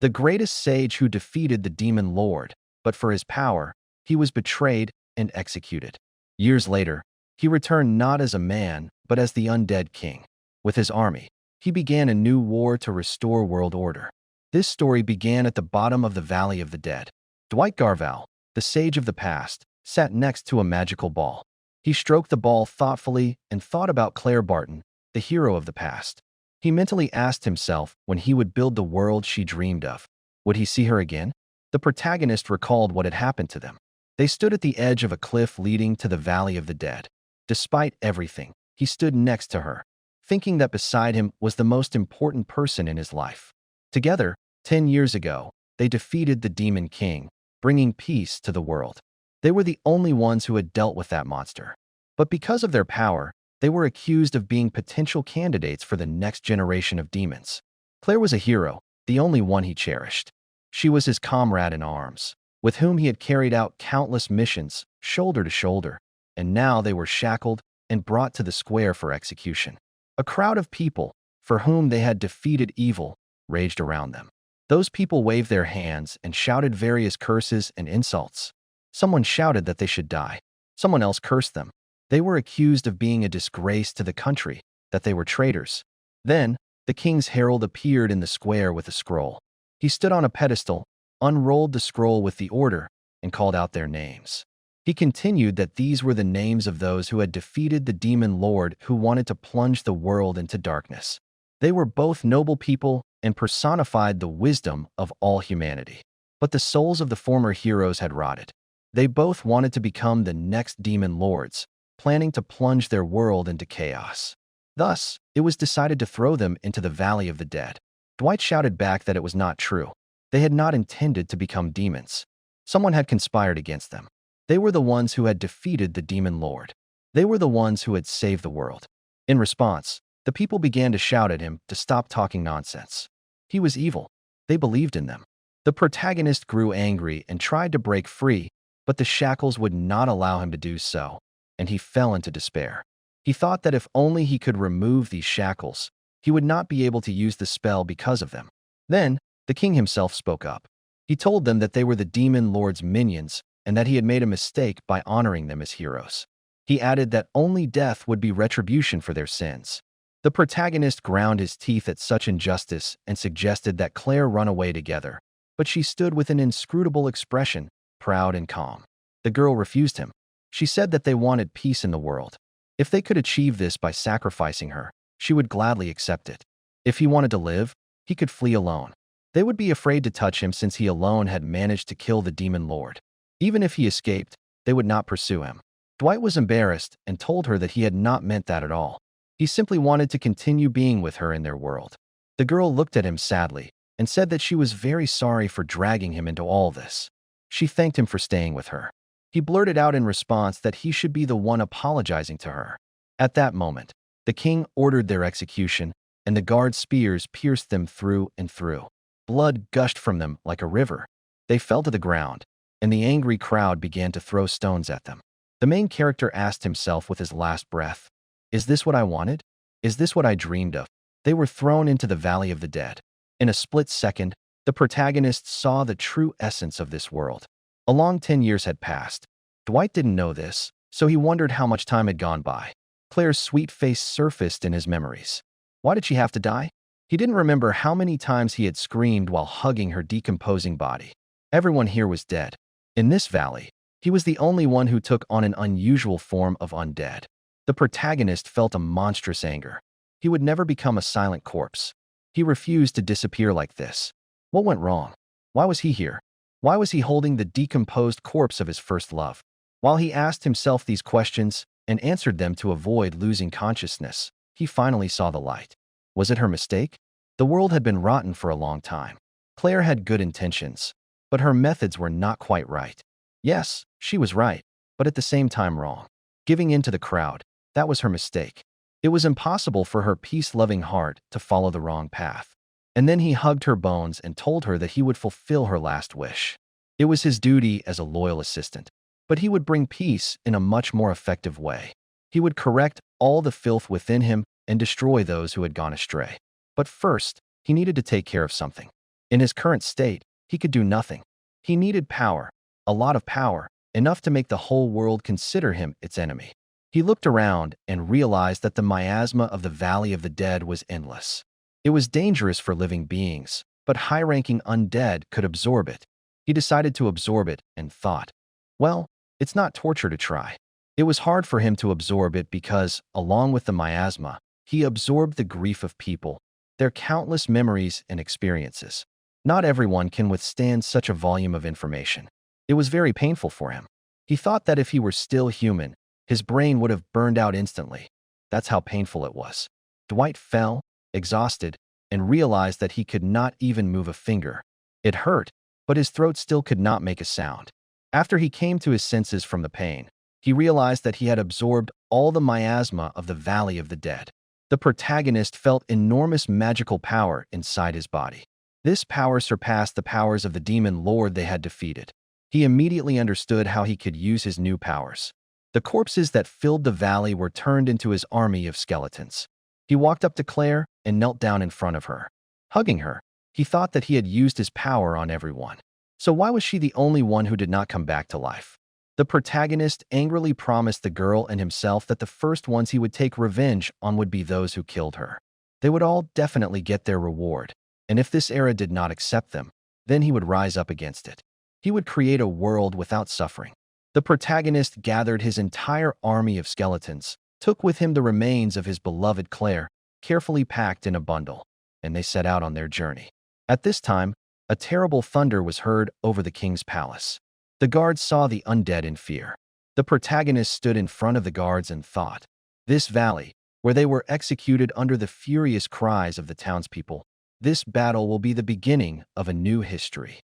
the greatest sage who defeated the demon lord, but for his power, he was betrayed and executed. Years later, he returned not as a man, but as the undead king. With his army, he began a new war to restore world order. This story began at the bottom of the Valley of the Dead. Dwight Garval, the sage of the past, sat next to a magical ball. He stroked the ball thoughtfully and thought about Claire Barton, the hero of the past. He mentally asked himself when he would build the world she dreamed of. Would he see her again? The protagonist recalled what had happened to them. They stood at the edge of a cliff leading to the Valley of the Dead. Despite everything, he stood next to her, thinking that beside him was the most important person in his life. Together, 10 years ago, they defeated the Demon King, bringing peace to the world. They were the only ones who had dealt with that monster. But because of their power, they were accused of being potential candidates for the next generation of demons. Claire was a hero, the only one he cherished. She was his comrade in arms, with whom he had carried out countless missions, shoulder to shoulder, and now they were shackled and brought to the square for execution. A crowd of people, for whom they had defeated evil, raged around them. Those people waved their hands and shouted various curses and insults. Someone shouted that they should die. Someone else cursed them. They were accused of being a disgrace to the country, that they were traitors. Then, the king's herald appeared in the square with a scroll. He stood on a pedestal, unrolled the scroll with the order, and called out their names. He continued that these were the names of those who had defeated the demon lord who wanted to plunge the world into darkness. They were both noble people and personified the wisdom of all humanity. But the souls of the former heroes had rotted. They both wanted to become the next demon lords, planning to plunge their world into chaos. Thus, it was decided to throw them into the Valley of the Dead. Dwight shouted back that it was not true. They had not intended to become demons. Someone had conspired against them. They were the ones who had defeated the demon lord. They were the ones who had saved the world. In response, the people began to shout at him to stop talking nonsense. He was evil. They believed in them. The protagonist grew angry and tried to break free, but the shackles would not allow him to do so, and he fell into despair. He thought that if only he could remove these shackles, he would not be able to use the spell because of them. Then, the king himself spoke up. He told them that they were the demon lord's minions and that he had made a mistake by honoring them as heroes. He added that only death would be retribution for their sins. The protagonist ground his teeth at such injustice and suggested that Claire run away together, but she stood with an inscrutable expression, proud and calm. The girl refused him. She said that they wanted peace in the world. If they could achieve this by sacrificing her, she would gladly accept it. If he wanted to live, he could flee alone. They would be afraid to touch him since he alone had managed to kill the demon lord. Even if he escaped, they would not pursue him. Dwight was embarrassed and told her that he had not meant that at all. He simply wanted to continue being with her in their world. The girl looked at him sadly and said that she was very sorry for dragging him into all this. She thanked him for staying with her. He blurted out in response that he should be the one apologizing to her. At that moment, the king ordered their execution, and the guard's spears pierced them through and through. Blood gushed from them like a river. They fell to the ground, and the angry crowd began to throw stones at them. The main character asked himself with his last breath, "Is this what I wanted? Is this what I dreamed of?" They were thrown into the Valley of the Dead. In a split second, the protagonist saw the true essence of this world. A long 10 years had passed. Dwight didn't know this, so he wondered how much time had gone by. Claire's sweet face surfaced in his memories. Why did she have to die? He didn't remember how many times he had screamed while hugging her decomposing body. Everyone here was dead. In this valley, he was the only one who took on an unusual form of undead. The protagonist felt a monstrous anger. He would never become a silent corpse. He refused to disappear like this. What went wrong? Why was he here? Why was he holding the decomposed corpse of his first love? While he asked himself these questions and answered them to avoid losing consciousness, he finally saw the light. Was it her mistake? The world had been rotten for a long time. Claire had good intentions, but her methods were not quite right. Yes, she was right, but at the same time wrong. Giving in to the crowd, that was her mistake. It was impossible for her peace-loving heart to follow the wrong path. And then he hugged her bones and told her that he would fulfill her last wish. It was his duty as a loyal assistant, but he would bring peace in a much more effective way. He would correct all the filth within him and destroy those who had gone astray. But first, he needed to take care of something. In his current state, he could do nothing. He needed power, a lot of power, enough to make the whole world consider him its enemy. He looked around and realized that the miasma of the Valley of the Dead was endless. It was dangerous for living beings, but high-ranking undead could absorb it. He decided to absorb it and thought, well, it's not torture to try. It was hard for him to absorb it because, along with the miasma, he absorbed the grief of people, their countless memories and experiences. Not everyone can withstand such a volume of information. It was very painful for him. He thought that if he were still human, his brain would have burned out instantly. That's how painful it was. Dwight fell, exhausted, and realized that he could not even move a finger. It hurt, but his throat still could not make a sound. After he came to his senses from the pain, he realized that he had absorbed all the miasma of the Valley of the Dead. The protagonist felt enormous magical power inside his body. This power surpassed the powers of the demon lord they had defeated. He immediately understood how he could use his new powers. The corpses that filled the valley were turned into his army of skeletons. He walked up to Claire and knelt down in front of her. Hugging her, he thought that he had used his power on everyone. So why was she the only one who did not come back to life? The protagonist angrily promised the girl and himself that the first ones he would take revenge on would be those who killed her. They would all definitely get their reward, and if this era did not accept them, then he would rise up against it. He would create a world without suffering. The protagonist gathered his entire army of skeletons, took with him the remains of his beloved Claire, carefully packed in a bundle, and they set out on their journey. At this time, a terrible thunder was heard over the king's palace. The guards saw the undead in fear. The protagonist stood in front of the guards and thought, this valley, where they were executed under the furious cries of the townspeople, this battle will be the beginning of a new history.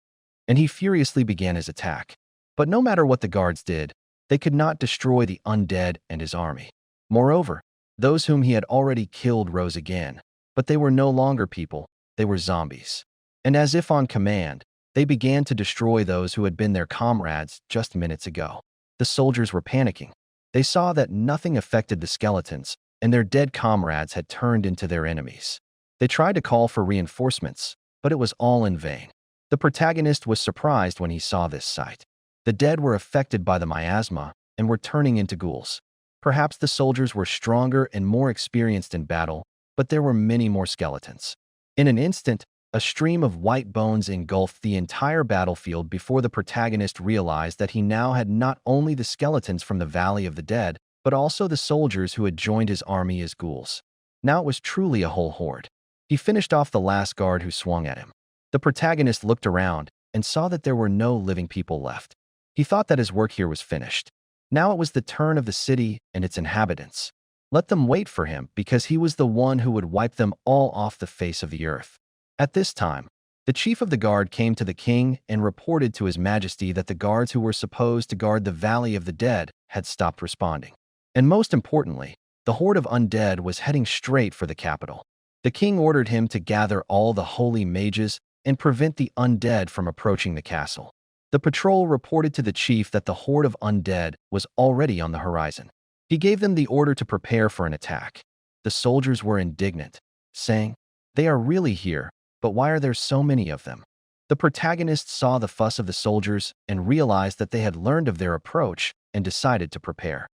And he furiously began his attack. But no matter what the guards did, they could not destroy the undead and his army. Moreover, those whom he had already killed rose again, but they were no longer people, they were zombies. And as if on command, they began to destroy those who had been their comrades just minutes ago. The soldiers were panicking. They saw that nothing affected the skeletons, and their dead comrades had turned into their enemies. They tried to call for reinforcements, but it was all in vain. The protagonist was surprised when he saw this sight. The dead were affected by the miasma and were turning into ghouls. Perhaps the soldiers were stronger and more experienced in battle, but there were many more skeletons. In an instant, a stream of white bones engulfed the entire battlefield before the protagonist realized that he now had not only the skeletons from the Valley of the Dead, but also the soldiers who had joined his army as ghouls. Now it was truly a whole horde. He finished off the last guard who swung at him. The protagonist looked around and saw that there were no living people left. He thought that his work here was finished. Now it was the turn of the city and its inhabitants. Let them wait for him because he was the one who would wipe them all off the face of the earth. At this time, the chief of the guard came to the king and reported to his majesty that the guards who were supposed to guard the Valley of the Dead had stopped responding. And most importantly, the horde of undead was heading straight for the capital. The king ordered him to gather all the holy mages and prevent the undead from approaching the castle. The patrol reported to the chief that the horde of undead was already on the horizon. He gave them the order to prepare for an attack. The soldiers were indignant, saying, "They are really here, but why are there so many of them?" The protagonist saw the fuss of the soldiers and realized that they had learned of their approach and decided to prepare.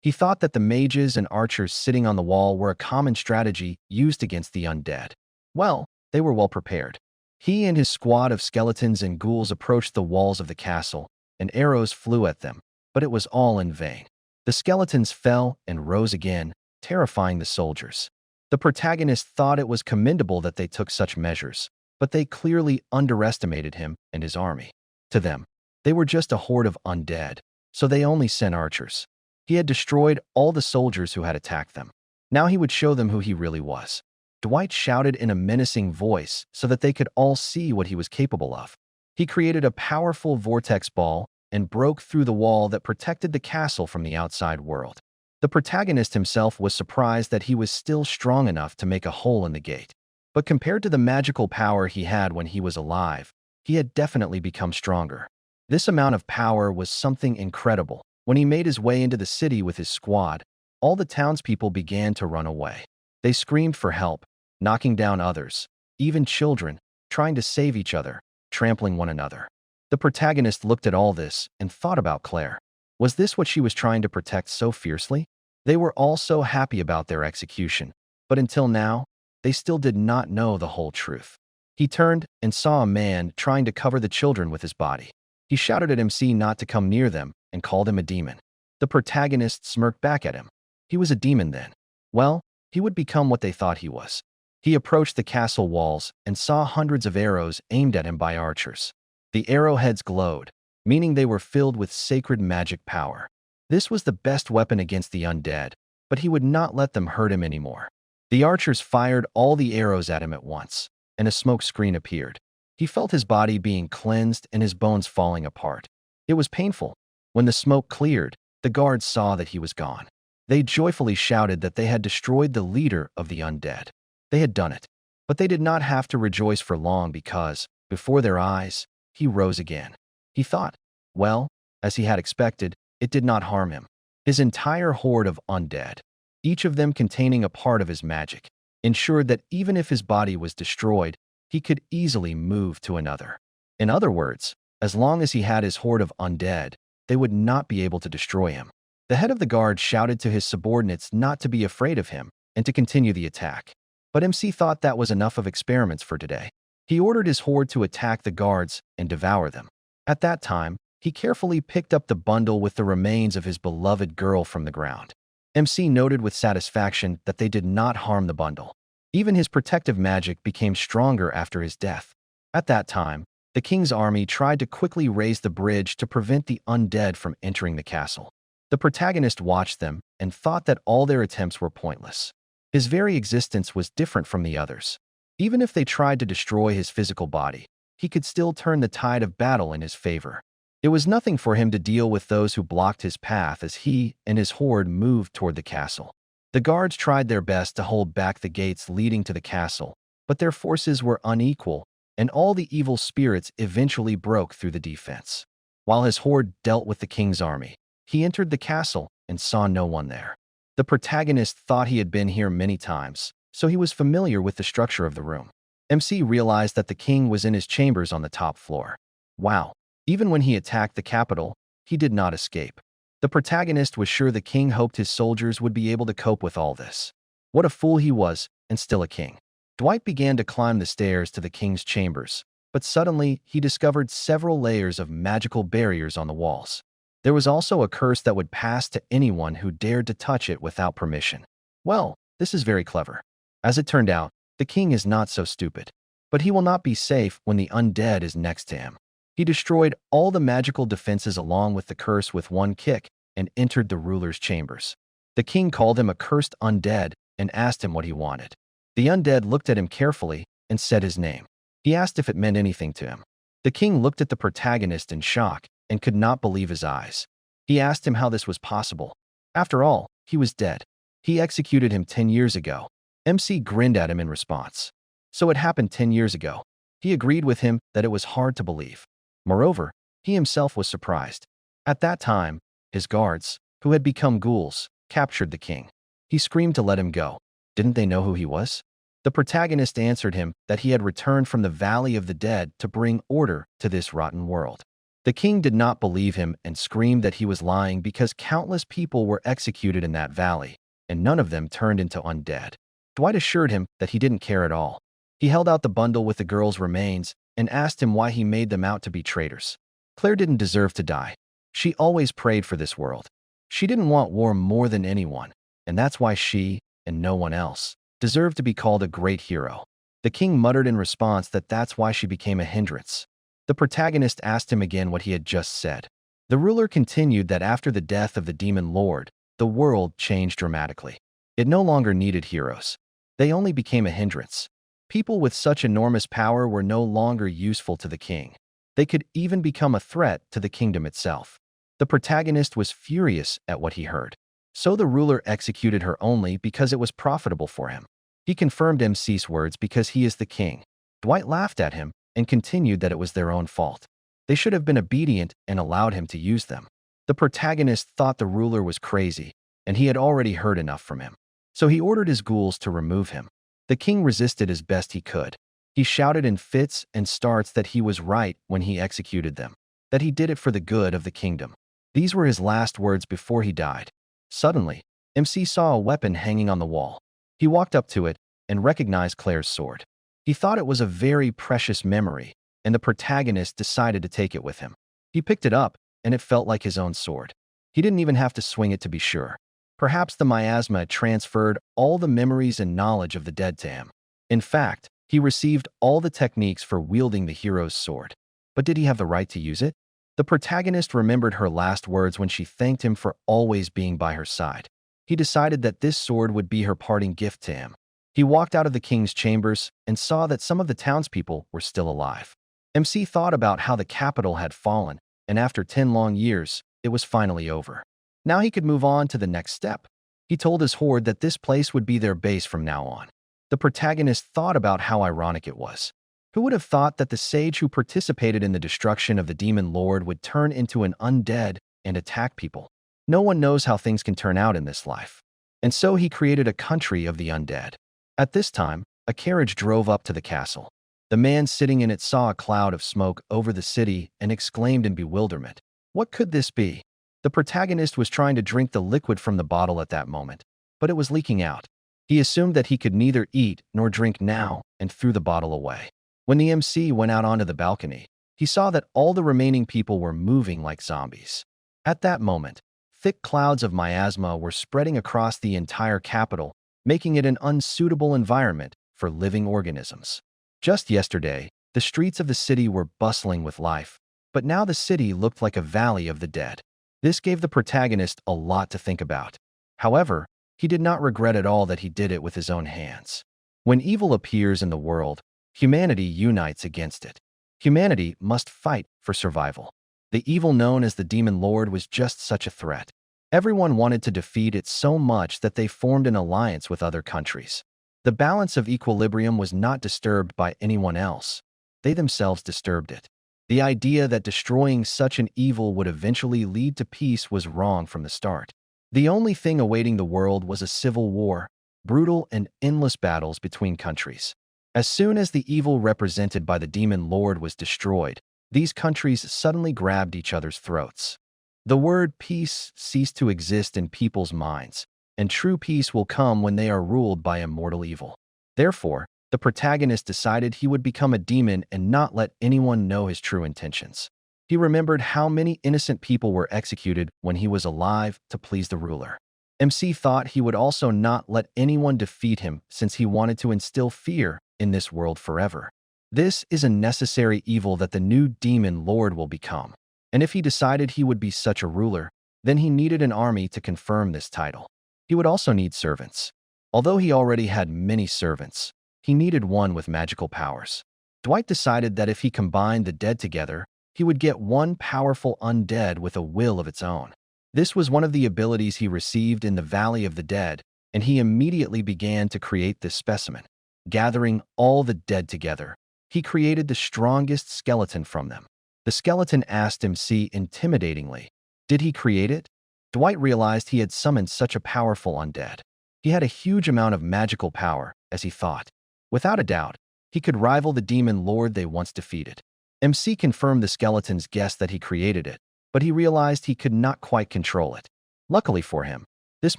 He thought that the mages and archers sitting on the wall were a common strategy used against the undead. Well, they were well prepared. He and his squad of skeletons and ghouls approached the walls of the castle, and arrows flew at them, but it was all in vain. The skeletons fell and rose again, terrifying the soldiers. The protagonist thought it was commendable that they took such measures, but they clearly underestimated him and his army. To them, they were just a horde of undead, so they only sent archers. He had destroyed all the soldiers who had attacked them. Now he would show them who he really was. Dwight shouted in a menacing voice so that they could all see what he was capable of. He created a powerful vortex ball and broke through the wall that protected the castle from the outside world. The protagonist himself was surprised that he was still strong enough to make a hole in the gate. But compared to the magical power he had when he was alive, he had definitely become stronger. This amount of power was something incredible. When he made his way into the city with his squad, all the townspeople began to run away. They screamed for help, knocking down others, even children, trying to save each other, trampling one another. The protagonist looked at all this and thought about Claire. Was this what she was trying to protect so fiercely? They were all so happy about their execution, but until now, they still did not know the whole truth. He turned and saw a man trying to cover the children with his body. He shouted at MC not to come near them and called him a demon. The protagonist smirked back at him. He was a demon then. Well, he would become what they thought he was. He approached the castle walls and saw hundreds of arrows aimed at him by archers. The arrowheads glowed, meaning they were filled with sacred magic power. This was the best weapon against the undead, but he would not let them hurt him anymore. The archers fired all the arrows at him at once, and a smoke screen appeared. He felt his body being cleansed and his bones falling apart. It was painful. When the smoke cleared, the guards saw that he was gone. They joyfully shouted that they had destroyed the leader of the undead. They had done it. But they did not have to rejoice for long because, before their eyes, he rose again. He thought, well, as he had expected, it did not harm him. His entire horde of undead, each of them containing a part of his magic, ensured that even if his body was destroyed, he could easily move to another. In other words, as long as he had his horde of undead, they would not be able to destroy him. The head of the guard shouted to his subordinates not to be afraid of him and to continue the attack. But MC thought that was enough of experiments for today. He ordered his horde to attack the guards and devour them. At that time, he carefully picked up the bundle with the remains of his beloved girl from the ground. MC noted with satisfaction that they did not harm the bundle. Even his protective magic became stronger after his death. At that time, the king's army tried to quickly raise the bridge to prevent the undead from entering the castle. The protagonist watched them and thought that all their attempts were pointless. His very existence was different from the others. Even if they tried to destroy his physical body, he could still turn the tide of battle in his favor. It was nothing for him to deal with those who blocked his path as he and his horde moved toward the castle. The guards tried their best to hold back the gates leading to the castle, but their forces were unequal, and all the evil spirits eventually broke through the defense. While his horde dealt with the king's army, he entered the castle and saw no one there. The protagonist thought he had been here many times, so he was familiar with the structure of the room. MC realized that the king was in his chambers on the top floor. Wow, even when he attacked the capital, he did not escape. The protagonist was sure the king hoped his soldiers would be able to cope with all this. What a fool he was, and still a king. Dwight began to climb the stairs to the king's chambers, but suddenly he discovered several layers of magical barriers on the walls. There was also a curse that would pass to anyone who dared to touch it without permission. Well, this is very clever. As it turned out, the king is not so stupid. But he will not be safe when the undead is next to him. He destroyed all the magical defenses along with the curse with one kick and entered the ruler's chambers. The king called him a cursed undead and asked him what he wanted. The undead looked at him carefully and said his name. He asked if it meant anything to him. The king looked at the protagonist in shock and could not believe his eyes. He asked him how this was possible. After all, he was dead. He executed him 10 years ago. MC grinned at him in response. So it happened 10 years ago. He agreed with him that it was hard to believe. Moreover, he himself was surprised. At that time, his guards, who had become ghouls, captured the king. He screamed to let him go. Didn't they know who he was? The protagonist answered him that he had returned from the Valley of the Dead to bring order to this rotten world. The king did not believe him and screamed that he was lying because countless people were executed in that valley, and none of them turned into undead. Dwight assured him that he didn't care at all. He held out the bundle with the girl's remains and asked him why he made them out to be traitors. Claire didn't deserve to die. She always prayed for this world. She didn't want war more than anyone, and that's why she, and no one else, deserved to be called a great hero. The king muttered in response that that's why she became a hindrance. The protagonist asked him again what he had just said. The ruler continued that after the death of the demon lord, the world changed dramatically. It no longer needed heroes. They only became a hindrance. People with such enormous power were no longer useful to the king. They could even become a threat to the kingdom itself. The protagonist was furious at what he heard. So the ruler executed her only because it was profitable for him. He confirmed MC's words because he is the king. Dwight laughed at him and continued that it was their own fault. They should have been obedient and allowed him to use them. The protagonist thought the ruler was crazy, and he had already heard enough from him. So he ordered his ghouls to remove him. The king resisted as best he could. He shouted in fits and starts that he was right when he executed them, that he did it for the good of the kingdom. These were his last words before he died. Suddenly, MC saw a weapon hanging on the wall. He walked up to it and recognized Claire's sword. He thought it was a very precious memory, and the protagonist decided to take it with him. He picked it up, and it felt like his own sword. He didn't even have to swing it to be sure. Perhaps the miasma had transferred all the memories and knowledge of the dead to him. In fact, he received all the techniques for wielding the hero's sword. But did he have the right to use it? The protagonist remembered her last words when she thanked him for always being by her side. He decided that this sword would be her parting gift to him. He walked out of the king's chambers and saw that some of the townspeople were still alive. MC thought about how the capital had fallen, and after 10 long years, it was finally over. Now he could move on to the next step. He told his horde that this place would be their base from now on. The protagonist thought about how ironic it was. Who would have thought that the sage who participated in the destruction of the demon lord would turn into an undead and attack people? No one knows how things can turn out in this life. And so he created a country of the undead. At this time, a carriage drove up to the castle. The man sitting in it saw a cloud of smoke over the city and exclaimed in bewilderment, "What could this be?" The protagonist was trying to drink the liquid from the bottle at that moment, but it was leaking out. He assumed that he could neither eat nor drink now and threw the bottle away. When the MC went out onto the balcony, he saw that all the remaining people were moving like zombies. At that moment, thick clouds of miasma were spreading across the entire capital, making it an unsuitable environment for living organisms. Just yesterday, the streets of the city were bustling with life, but now the city looked like a valley of the dead. This gave the protagonist a lot to think about. However, he did not regret at all that he did it with his own hands. When evil appears in the world, humanity unites against it. Humanity must fight for survival. The evil known as the Demon Lord was just such a threat. Everyone wanted to defeat it so much that they formed an alliance with other countries. The balance of equilibrium was not disturbed by anyone else. They themselves disturbed it. The idea that destroying such an evil would eventually lead to peace was wrong from the start. The only thing awaiting the world was a civil war, brutal and endless battles between countries. As soon as the evil represented by the Demon Lord was destroyed, these countries suddenly grabbed each other's throats. The word peace ceased to exist in people's minds, and true peace will come when they are ruled by immortal evil. Therefore, the protagonist decided he would become a demon and not let anyone know his true intentions. He remembered how many innocent people were executed when he was alive to please the ruler. MC thought he would also not let anyone defeat him since he wanted to instill fear in this world forever. This is a necessary evil that the new demon lord will become. And if he decided he would be such a ruler, then he needed an army to confirm this title. He would also need servants. Although he already had many servants, he needed one with magical powers. Dwight decided that if he combined the dead together, he would get one powerful undead with a will of its own. This was one of the abilities he received in the Valley of the Dead, and he immediately began to create this specimen. Gathering all the dead together, he created the strongest skeleton from them. The skeleton asked MC intimidatingly, "Did he create it?" Dwight realized he had summoned such a powerful undead. He had a huge amount of magical power, as he thought. Without a doubt, he could rival the demon lord they once defeated. MC confirmed the skeleton's guess that he created it, but he realized he could not quite control it. Luckily for him, this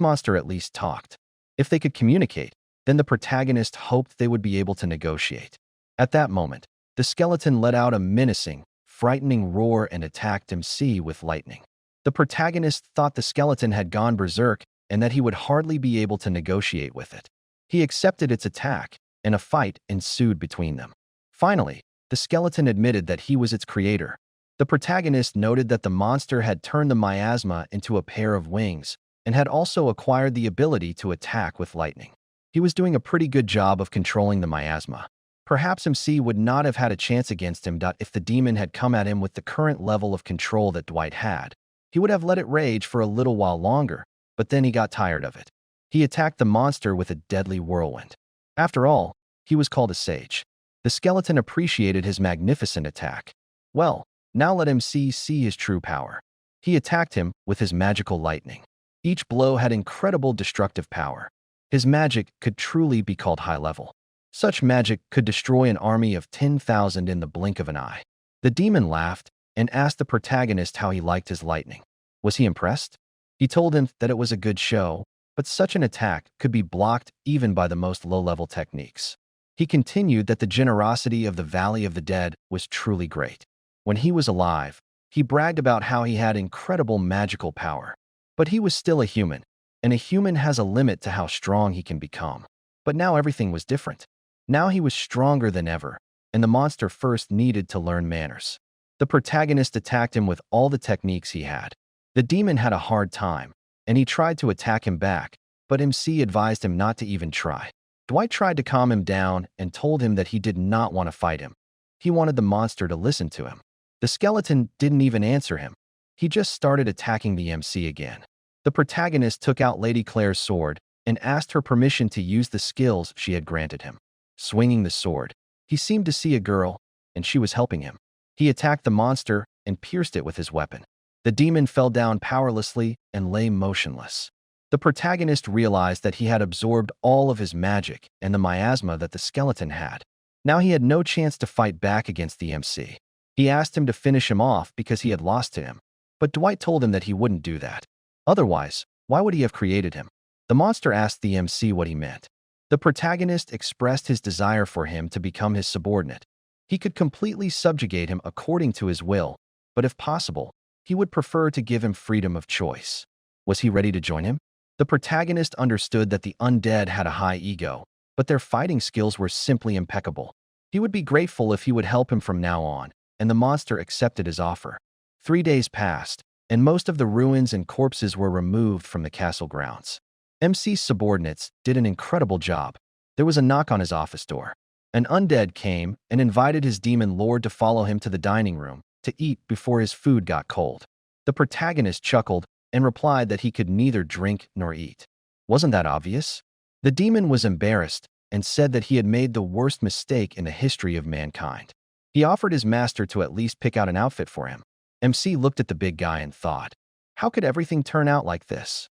monster at least talked. If they could communicate, then the protagonist hoped they would be able to negotiate. At that moment, the skeleton let out a menacing, frightening roar and attacked MC with lightning. The protagonist thought the skeleton had gone berserk and that he would hardly be able to negotiate with it. He accepted its attack, and a fight ensued between them. Finally, the skeleton admitted that he was its creator. The protagonist noted that the monster had turned the miasma into a pair of wings and had also acquired the ability to attack with lightning. He was doing a pretty good job of controlling the miasma. Perhaps MC would not have had a chance against him if the demon had come at him with the current level of control that Dwight had. He would have let it rage for a little while longer, but then he got tired of it. He attacked the monster with a deadly whirlwind. After all, he was called a sage. The skeleton appreciated his magnificent attack. Well, now let MC see his true power. He attacked him with his magical lightning. Each blow had incredible destructive power. His magic could truly be called high level. Such magic could destroy an army of 10,000 in the blink of an eye. The demon laughed and asked the protagonist how he liked his lightning. Was he impressed? He told him that it was a good show, but such an attack could be blocked even by the most low-level techniques. He continued that the generosity of the Valley of the Dead was truly great. When he was alive, he bragged about how he had incredible magical power. But he was still a human, and a human has a limit to how strong he can become. But now everything was different. Now he was stronger than ever, and the monster first needed to learn manners. The protagonist attacked him with all the techniques he had. The demon had a hard time, and he tried to attack him back, but MC advised him not to even try. Dwight tried to calm him down and told him that he did not want to fight him. He wanted the monster to listen to him. The skeleton didn't even answer him. He just started attacking the MC again. The protagonist took out Lady Claire's sword and asked her permission to use the skills she had granted him. Swinging the sword, he seemed to see a girl, and she was helping him. He attacked the monster and pierced it with his weapon. The demon fell down powerlessly and lay motionless. The protagonist realized that he had absorbed all of his magic and the miasma that the skeleton had. Now he had no chance to fight back against the MC. He asked him to finish him off because he had lost to him. But Dwight told him that he wouldn't do that. Otherwise, why would he have created him? The monster asked the MC what he meant. The protagonist expressed his desire for him to become his subordinate. He could completely subjugate him according to his will, but if possible, he would prefer to give him freedom of choice. Was he ready to join him? The protagonist understood that the undead had a high ego, but their fighting skills were simply impeccable. He would be grateful if he would help him from now on, and the monster accepted his offer. 3 days passed, and most of the ruins and corpses were removed from the castle grounds. MC's subordinates did an incredible job. There was a knock on his office door. An undead came and invited his demon lord to follow him to the dining room to eat before his food got cold. The protagonist chuckled and replied that he could neither drink nor eat. Wasn't that obvious? The demon was embarrassed and said that he had made the worst mistake in the history of mankind. He offered his master to at least pick out an outfit for him. MC looked at the big guy and thought, how could everything turn out like this?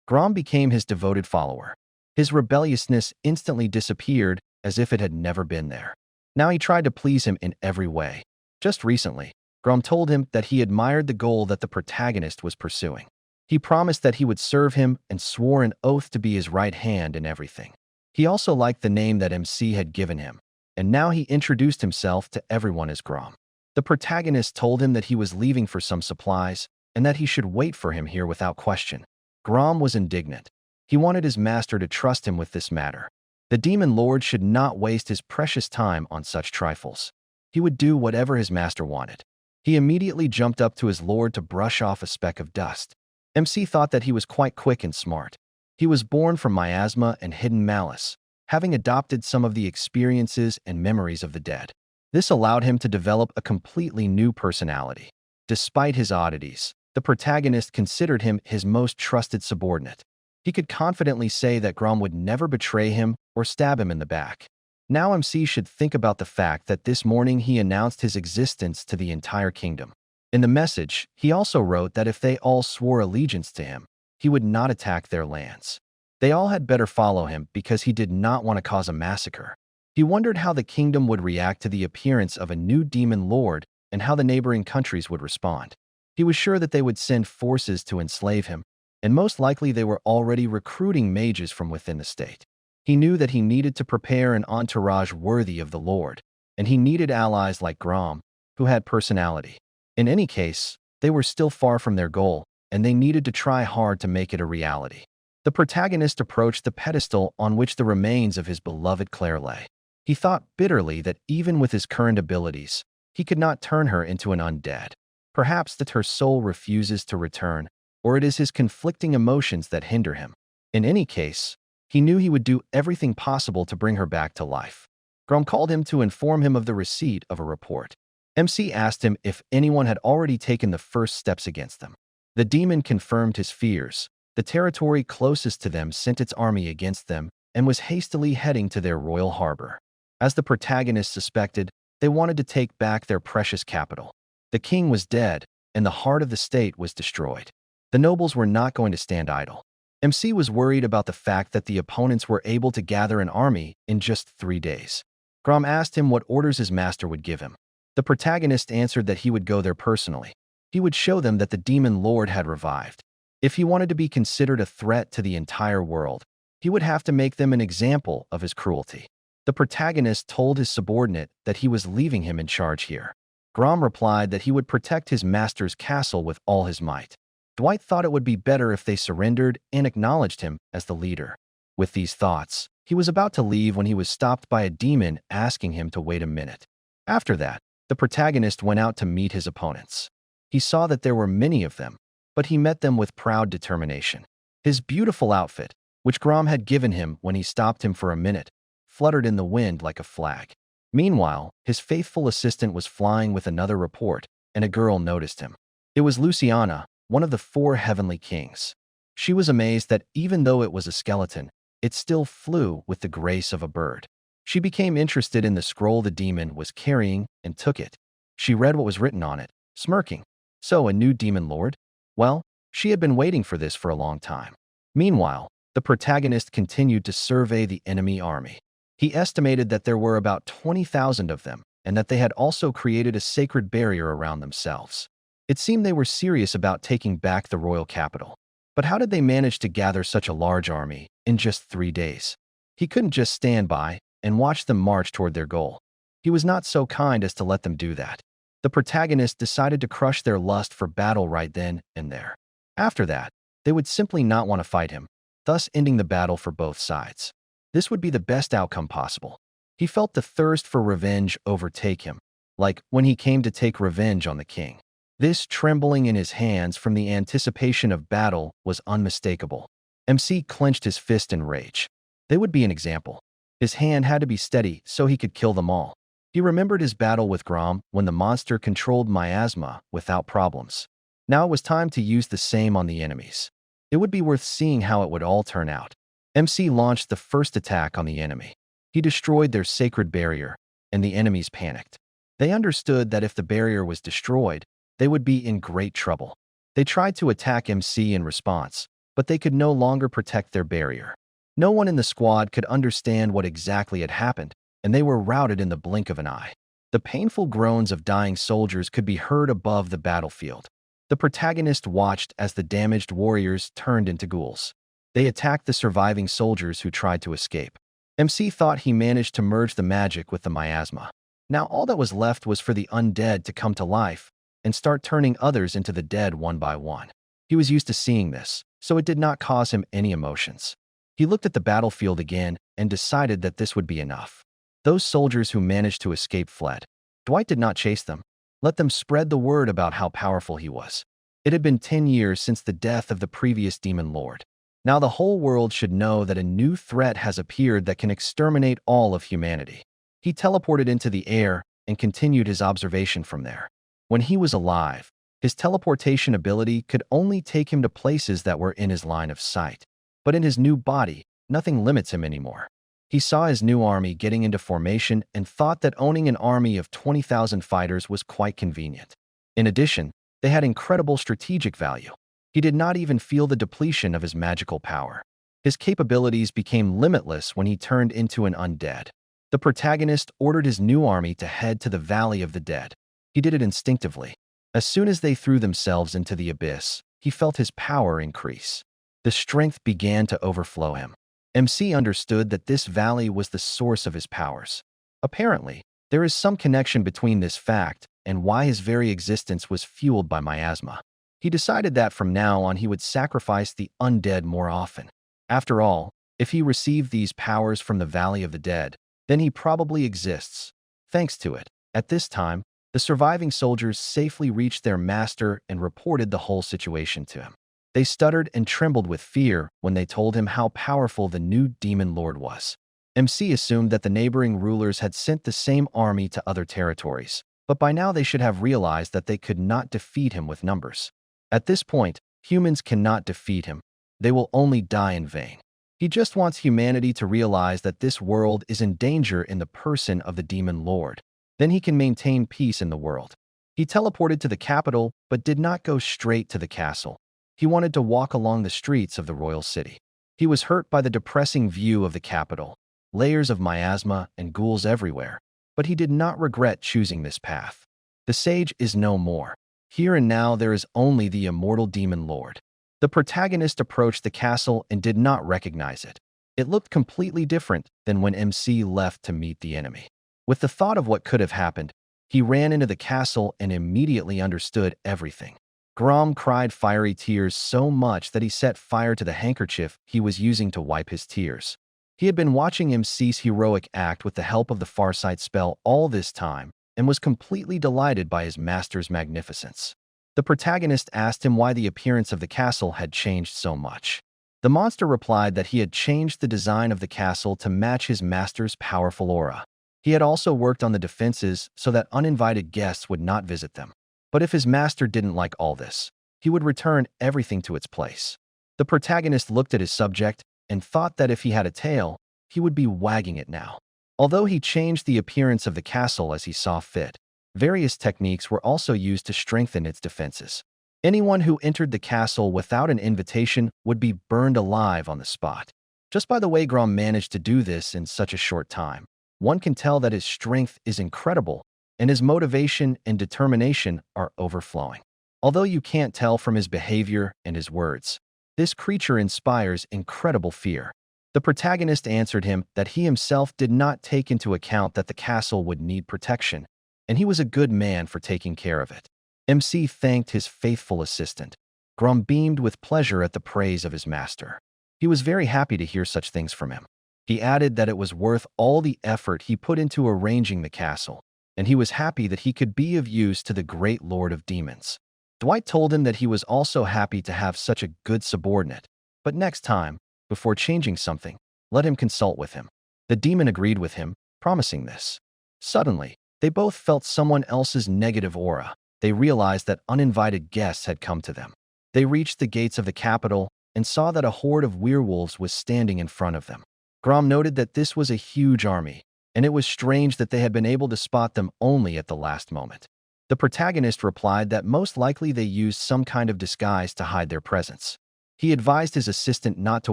Grom became his devoted follower. His rebelliousness instantly disappeared as if it had never been there. Now he tried to please him in every way. Just recently, Grom told him that he admired the goal that the protagonist was pursuing. He promised that he would serve him and swore an oath to be his right hand in everything. He also liked the name that MC had given him, and now he introduced himself to everyone as Grom. The protagonist told him that he was leaving for some supplies and that he should wait for him here without question. Grom was indignant. He wanted his master to trust him with this matter. The demon lord should not waste his precious time on such trifles. He would do whatever his master wanted. He immediately jumped up to his lord to brush off a speck of dust. MC thought that he was quite quick and smart. He was born from miasma and hidden malice, having adopted some of the experiences and memories of the dead. This allowed him to develop a completely new personality. Despite his oddities, the protagonist considered him his most trusted subordinate. He could confidently say that Grom would never betray him or stab him in the back. Now MC should think about the fact that this morning he announced his existence to the entire kingdom. In the message, he also wrote that if they all swore allegiance to him, he would not attack their lands. They all had better follow him because he did not want to cause a massacre. He wondered how the kingdom would react to the appearance of a new demon lord and how the neighboring countries would respond. He was sure that they would send forces to enslave him, and most likely they were already recruiting mages from within the state. He knew that he needed to prepare an entourage worthy of the Lord, and he needed allies like Grom, who had personality. In any case, they were still far from their goal, and they needed to try hard to make it a reality. The protagonist approached the pedestal on which the remains of his beloved Claire lay. He thought bitterly that even with his current abilities, he could not turn her into an undead. Perhaps that her soul refuses to return, or it is his conflicting emotions that hinder him. In any case, he knew he would do everything possible to bring her back to life. Grom called him to inform him of the receipt of a report. MC asked him if anyone had already taken the first steps against them. The demon confirmed his fears. The territory closest to them sent its army against them and was hastily heading to their royal harbor. As the protagonist suspected, they wanted to take back their precious capital. The king was dead, and the heart of the state was destroyed. The nobles were not going to stand idle. MC was worried about the fact that the opponents were able to gather an army in just 3 days. Grom asked him what orders his master would give him. The protagonist answered that he would go there personally. He would show them that the demon lord had revived. If he wanted to be considered a threat to the entire world, he would have to make them an example of his cruelty. The protagonist told his subordinate that he was leaving him in charge here. Grom replied that he would protect his master's castle with all his might. Dwight thought it would be better if they surrendered and acknowledged him as the leader. With these thoughts, he was about to leave when he was stopped by a demon asking him to wait a minute. After that, the protagonist went out to meet his opponents. He saw that there were many of them, but he met them with proud determination. His beautiful outfit, which Grom had given him when he stopped him for a minute, fluttered in the wind like a flag. Meanwhile, his faithful assistant was flying with another report, and a girl noticed him. It was Luciana, one of the 4 heavenly kings. She was amazed that even though it was a skeleton, it still flew with the grace of a bird. She became interested in the scroll the demon was carrying and took it. She read what was written on it, smirking. So, a new demon lord? Well, she had been waiting for this for a long time. Meanwhile, the protagonist continued to survey the enemy army. He estimated that there were about 20,000 of them, and that they had also created a sacred barrier around themselves. It seemed they were serious about taking back the royal capital. But how did they manage to gather such a large army in just 3 days? He couldn't just stand by and watch them march toward their goal. He was not so kind as to let them do that. The protagonist decided to crush their lust for battle right then and there. After that, they would simply not want to fight him, thus ending the battle for both sides. This would be the best outcome possible. He felt the thirst for revenge overtake him, like when he came to take revenge on the king. This trembling in his hands from the anticipation of battle was unmistakable. MC clenched his fist in rage. They would be an example. His hand had to be steady so he could kill them all. He remembered his battle with Grom when the monster controlled miasma without problems. Now it was time to use the same on the enemies. It would be worth seeing how it would all turn out. MC launched the first attack on the enemy. He destroyed their sacred barrier, and the enemies panicked. They understood that if the barrier was destroyed, they would be in great trouble. They tried to attack MC in response, but they could no longer protect their barrier. No one in the squad could understand what exactly had happened, and they were routed in the blink of an eye. The painful groans of dying soldiers could be heard above the battlefield. The protagonist watched as the damaged warriors turned into ghouls. They attacked the surviving soldiers who tried to escape. MC thought he managed to merge the magic with the miasma. Now all that was left was for the undead to come to life and start turning others into the dead one by one. He was used to seeing this, so it did not cause him any emotions. He looked at the battlefield again and decided that this would be enough. Those soldiers who managed to escape fled. Dwight did not chase them. Let them spread the word about how powerful he was. It had been 10 years since the death of the previous demon lord. Now the whole world should know that a new threat has appeared that can exterminate all of humanity. He teleported into the air and continued his observation from there. When he was alive, his teleportation ability could only take him to places that were in his line of sight. But in his new body, nothing limits him anymore. He saw his new army getting into formation and thought that owning an army of 20,000 fighters was quite convenient. In addition, they had incredible strategic value. He did not even feel the depletion of his magical power. His capabilities became limitless when he turned into an undead. The protagonist ordered his new army to head to the Valley of the Dead. He did it instinctively. As soon as they threw themselves into the abyss, he felt his power increase. The strength began to overflow him. MC understood that this valley was the source of his powers. Apparently, there is some connection between this fact and why his very existence was fueled by miasma. He decided that from now on he would sacrifice the undead more often. After all, if he received these powers from the Valley of the Dead, then he probably exists. Thanks to it, at this time, the surviving soldiers safely reached their master and reported the whole situation to him. They stuttered and trembled with fear when they told him how powerful the new demon lord was. MC assumed that the neighboring rulers had sent the same army to other territories, but by now they should have realized that they could not defeat him with numbers. At this point, humans cannot defeat him. They will only die in vain. He just wants humanity to realize that this world is in danger in the person of the demon lord. Then he can maintain peace in the world. He teleported to the capital, but did not go straight to the castle. He wanted to walk along the streets of the royal city. He was hurt by the depressing view of the capital, layers of miasma and ghouls everywhere, but he did not regret choosing this path. The sage is no more. Here and now there is only the immortal demon lord. The protagonist approached the castle and did not recognize it. It looked completely different than when MC left to meet the enemy. With the thought of what could have happened, he ran into the castle and immediately understood everything. Grom cried fiery tears so much that he set fire to the handkerchief he was using to wipe his tears. He had been watching MC's heroic act with the help of the Farsight spell all this time and was completely delighted by his master's magnificence. The protagonist asked him why the appearance of the castle had changed so much. The monster replied that he had changed the design of the castle to match his master's powerful aura. He had also worked on the defenses so that uninvited guests would not visit them. But if his master didn't like all this, he would return everything to its place. The protagonist looked at his subject and thought that if he had a tail, he would be wagging it now. Although he changed the appearance of the castle as he saw fit, various techniques were also used to strengthen its defenses. Anyone who entered the castle without an invitation would be burned alive on the spot. Just by the way Grom managed to do this in such a short time, one can tell that his strength is incredible and his motivation and determination are overflowing. Although you can't tell from his behavior and his words, this creature inspires incredible fear. The protagonist answered him that he himself did not take into account that the castle would need protection, and he was a good man for taking care of it. MC thanked his faithful assistant. Grom beamed with pleasure at the praise of his master. He was very happy to hear such things from him. He added that it was worth all the effort he put into arranging the castle, and he was happy that he could be of use to the great Lord of Demons. Dwight told him that he was also happy to have such a good subordinate, but next time, before changing something, let him consult with him. The demon agreed with him, promising this. Suddenly, they both felt someone else's negative aura. They realized that uninvited guests had come to them. They reached the gates of the capital and saw that a horde of werewolves was standing in front of them. Grom noted that this was a huge army, and it was strange that they had been able to spot them only at the last moment. The protagonist replied that most likely they used some kind of disguise to hide their presence. He advised his assistant not to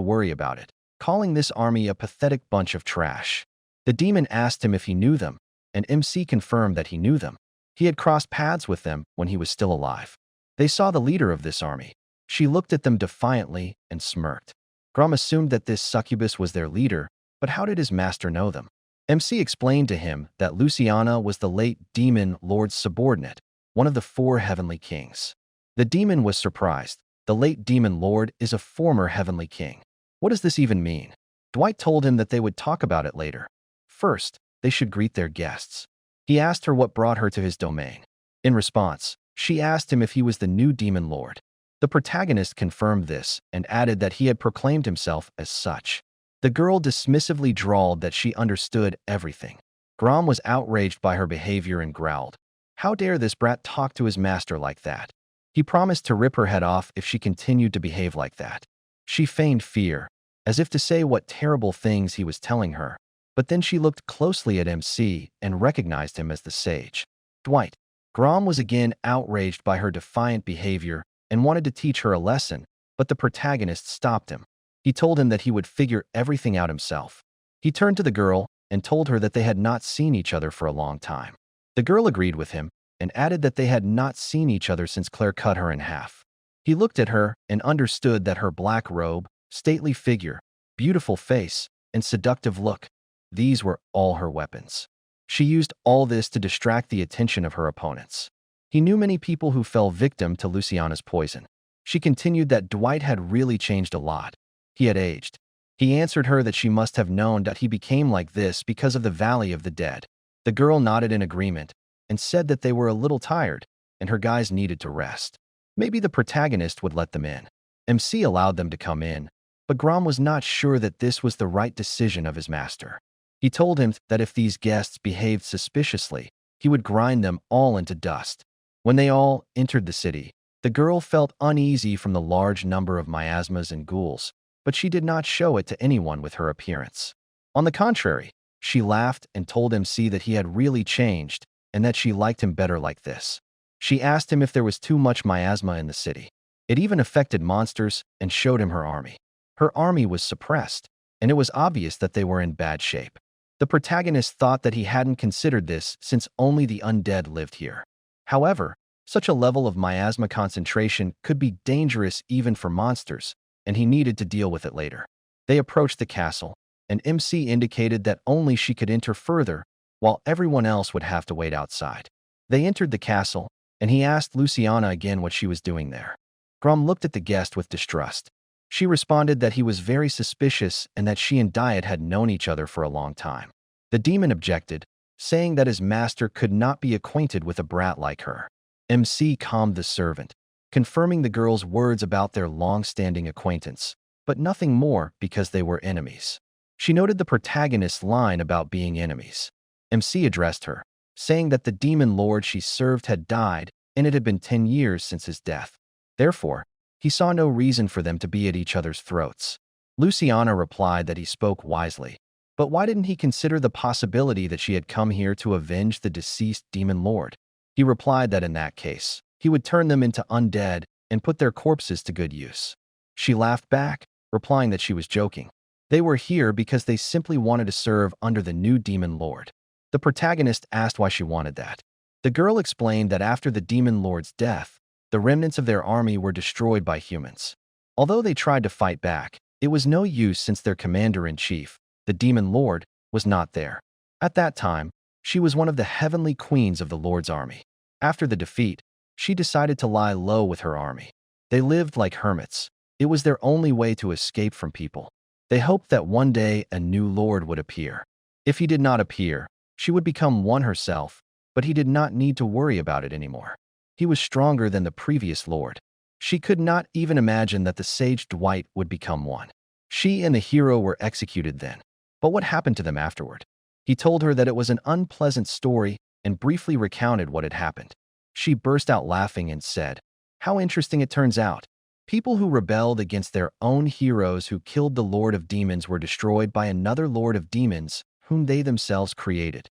worry about it, calling this army a pathetic bunch of trash. The demon asked him if he knew them, and MC confirmed that he knew them. He had crossed paths with them when he was still alive. They saw the leader of this army. She looked at them defiantly and smirked. Grom assumed that this succubus was their leader, but how did his master know them? MC explained to him that Luciana was the late demon lord's subordinate, one of the 4 heavenly kings. The demon was surprised. The late demon lord is a former heavenly king. What does this even mean? Dwight told him that they would talk about it later. First, they should greet their guests. He asked her what brought her to his domain. In response, she asked him if he was the new demon lord. The protagonist confirmed this and added that he had proclaimed himself as such. The girl dismissively drawled that she understood everything. Grom was outraged by her behavior and growled. How dare this brat talk to his master like that? He promised to rip her head off if she continued to behave like that. She feigned fear, as if to say what terrible things he was telling her, but then she looked closely at MC and recognized him as the sage. Dwight. Grom was again outraged by her defiant behavior and wanted to teach her a lesson, but the protagonist stopped him. He told him that he would figure everything out himself. He turned to the girl and told her that they had not seen each other for a long time. The girl agreed with him and added that they had not seen each other since Claire cut her in half. He looked at her and understood that her black robe, stately figure, beautiful face, and seductive look, these were all her weapons. She used all this to distract the attention of her opponents. He knew many people who fell victim to Luciana's poison. She continued that Dwight had really changed a lot. He had aged. He answered her that she must have known that he became like this because of the Valley of the Dead. The girl nodded in agreement and said that they were a little tired and her guys needed to rest. Maybe the protagonist would let them in. MC allowed them to come in, but Grom was not sure that this was the right decision of his master. He told him that if these guests behaved suspiciously, he would grind them all into dust. When they all entered the city, the girl felt uneasy from the large number of miasmas and ghouls, but she did not show it to anyone with her appearance. On the contrary, she laughed and told MC that he had really changed and that she liked him better like this. She asked him if there was too much miasma in the city. It even affected monsters and showed him her army. Her army was suppressed, and it was obvious that they were in bad shape. The protagonist thought that he hadn't considered this since only the undead lived here. However, such a level of miasma concentration could be dangerous even for monsters, and he needed to deal with it later. They approached the castle, and MC indicated that only she could enter further, while everyone else would have to wait outside. They entered the castle, and he asked Luciana again what she was doing there. Grom looked at the guest with distrust. She responded that he was very suspicious and that she and Diet had known each other for a long time. The demon objected, saying that his master could not be acquainted with a brat like her. MC calmed the servant, confirming the girl's words about their long-standing acquaintance, but nothing more because they were enemies. She noted the protagonist's line about being enemies. MC addressed her, saying that the demon lord she served had died and it had been 10 years since his death. Therefore, he saw no reason for them to be at each other's throats. Luciana replied that he spoke wisely, but why didn't he consider the possibility that she had come here to avenge the deceased demon lord? He replied that in that case, he would turn them into undead and put their corpses to good use. She laughed back, replying that she was joking. They were here because they simply wanted to serve under the new demon lord. The protagonist asked why she wanted that. The girl explained that after the demon lord's death, the remnants of their army were destroyed by humans. Although they tried to fight back, it was no use since their commander-in-chief, the demon lord, was not there. At that time, she was one of the heavenly queens of the lord's army. After the defeat, she decided to lie low with her army. They lived like hermits. It was their only way to escape from people. They hoped that one day a new lord would appear. If he did not appear, she would become one herself, but he did not need to worry about it anymore. He was stronger than the previous lord. She could not even imagine that the Sage Dwight would become one. She and the hero were executed then. But what happened to them afterward? He told her that it was an unpleasant story and briefly recounted what had happened. She burst out laughing and said, "How interesting it turns out. People who rebelled against their own heroes who killed the Lord of Demons were destroyed by another Lord of Demons whom they themselves created."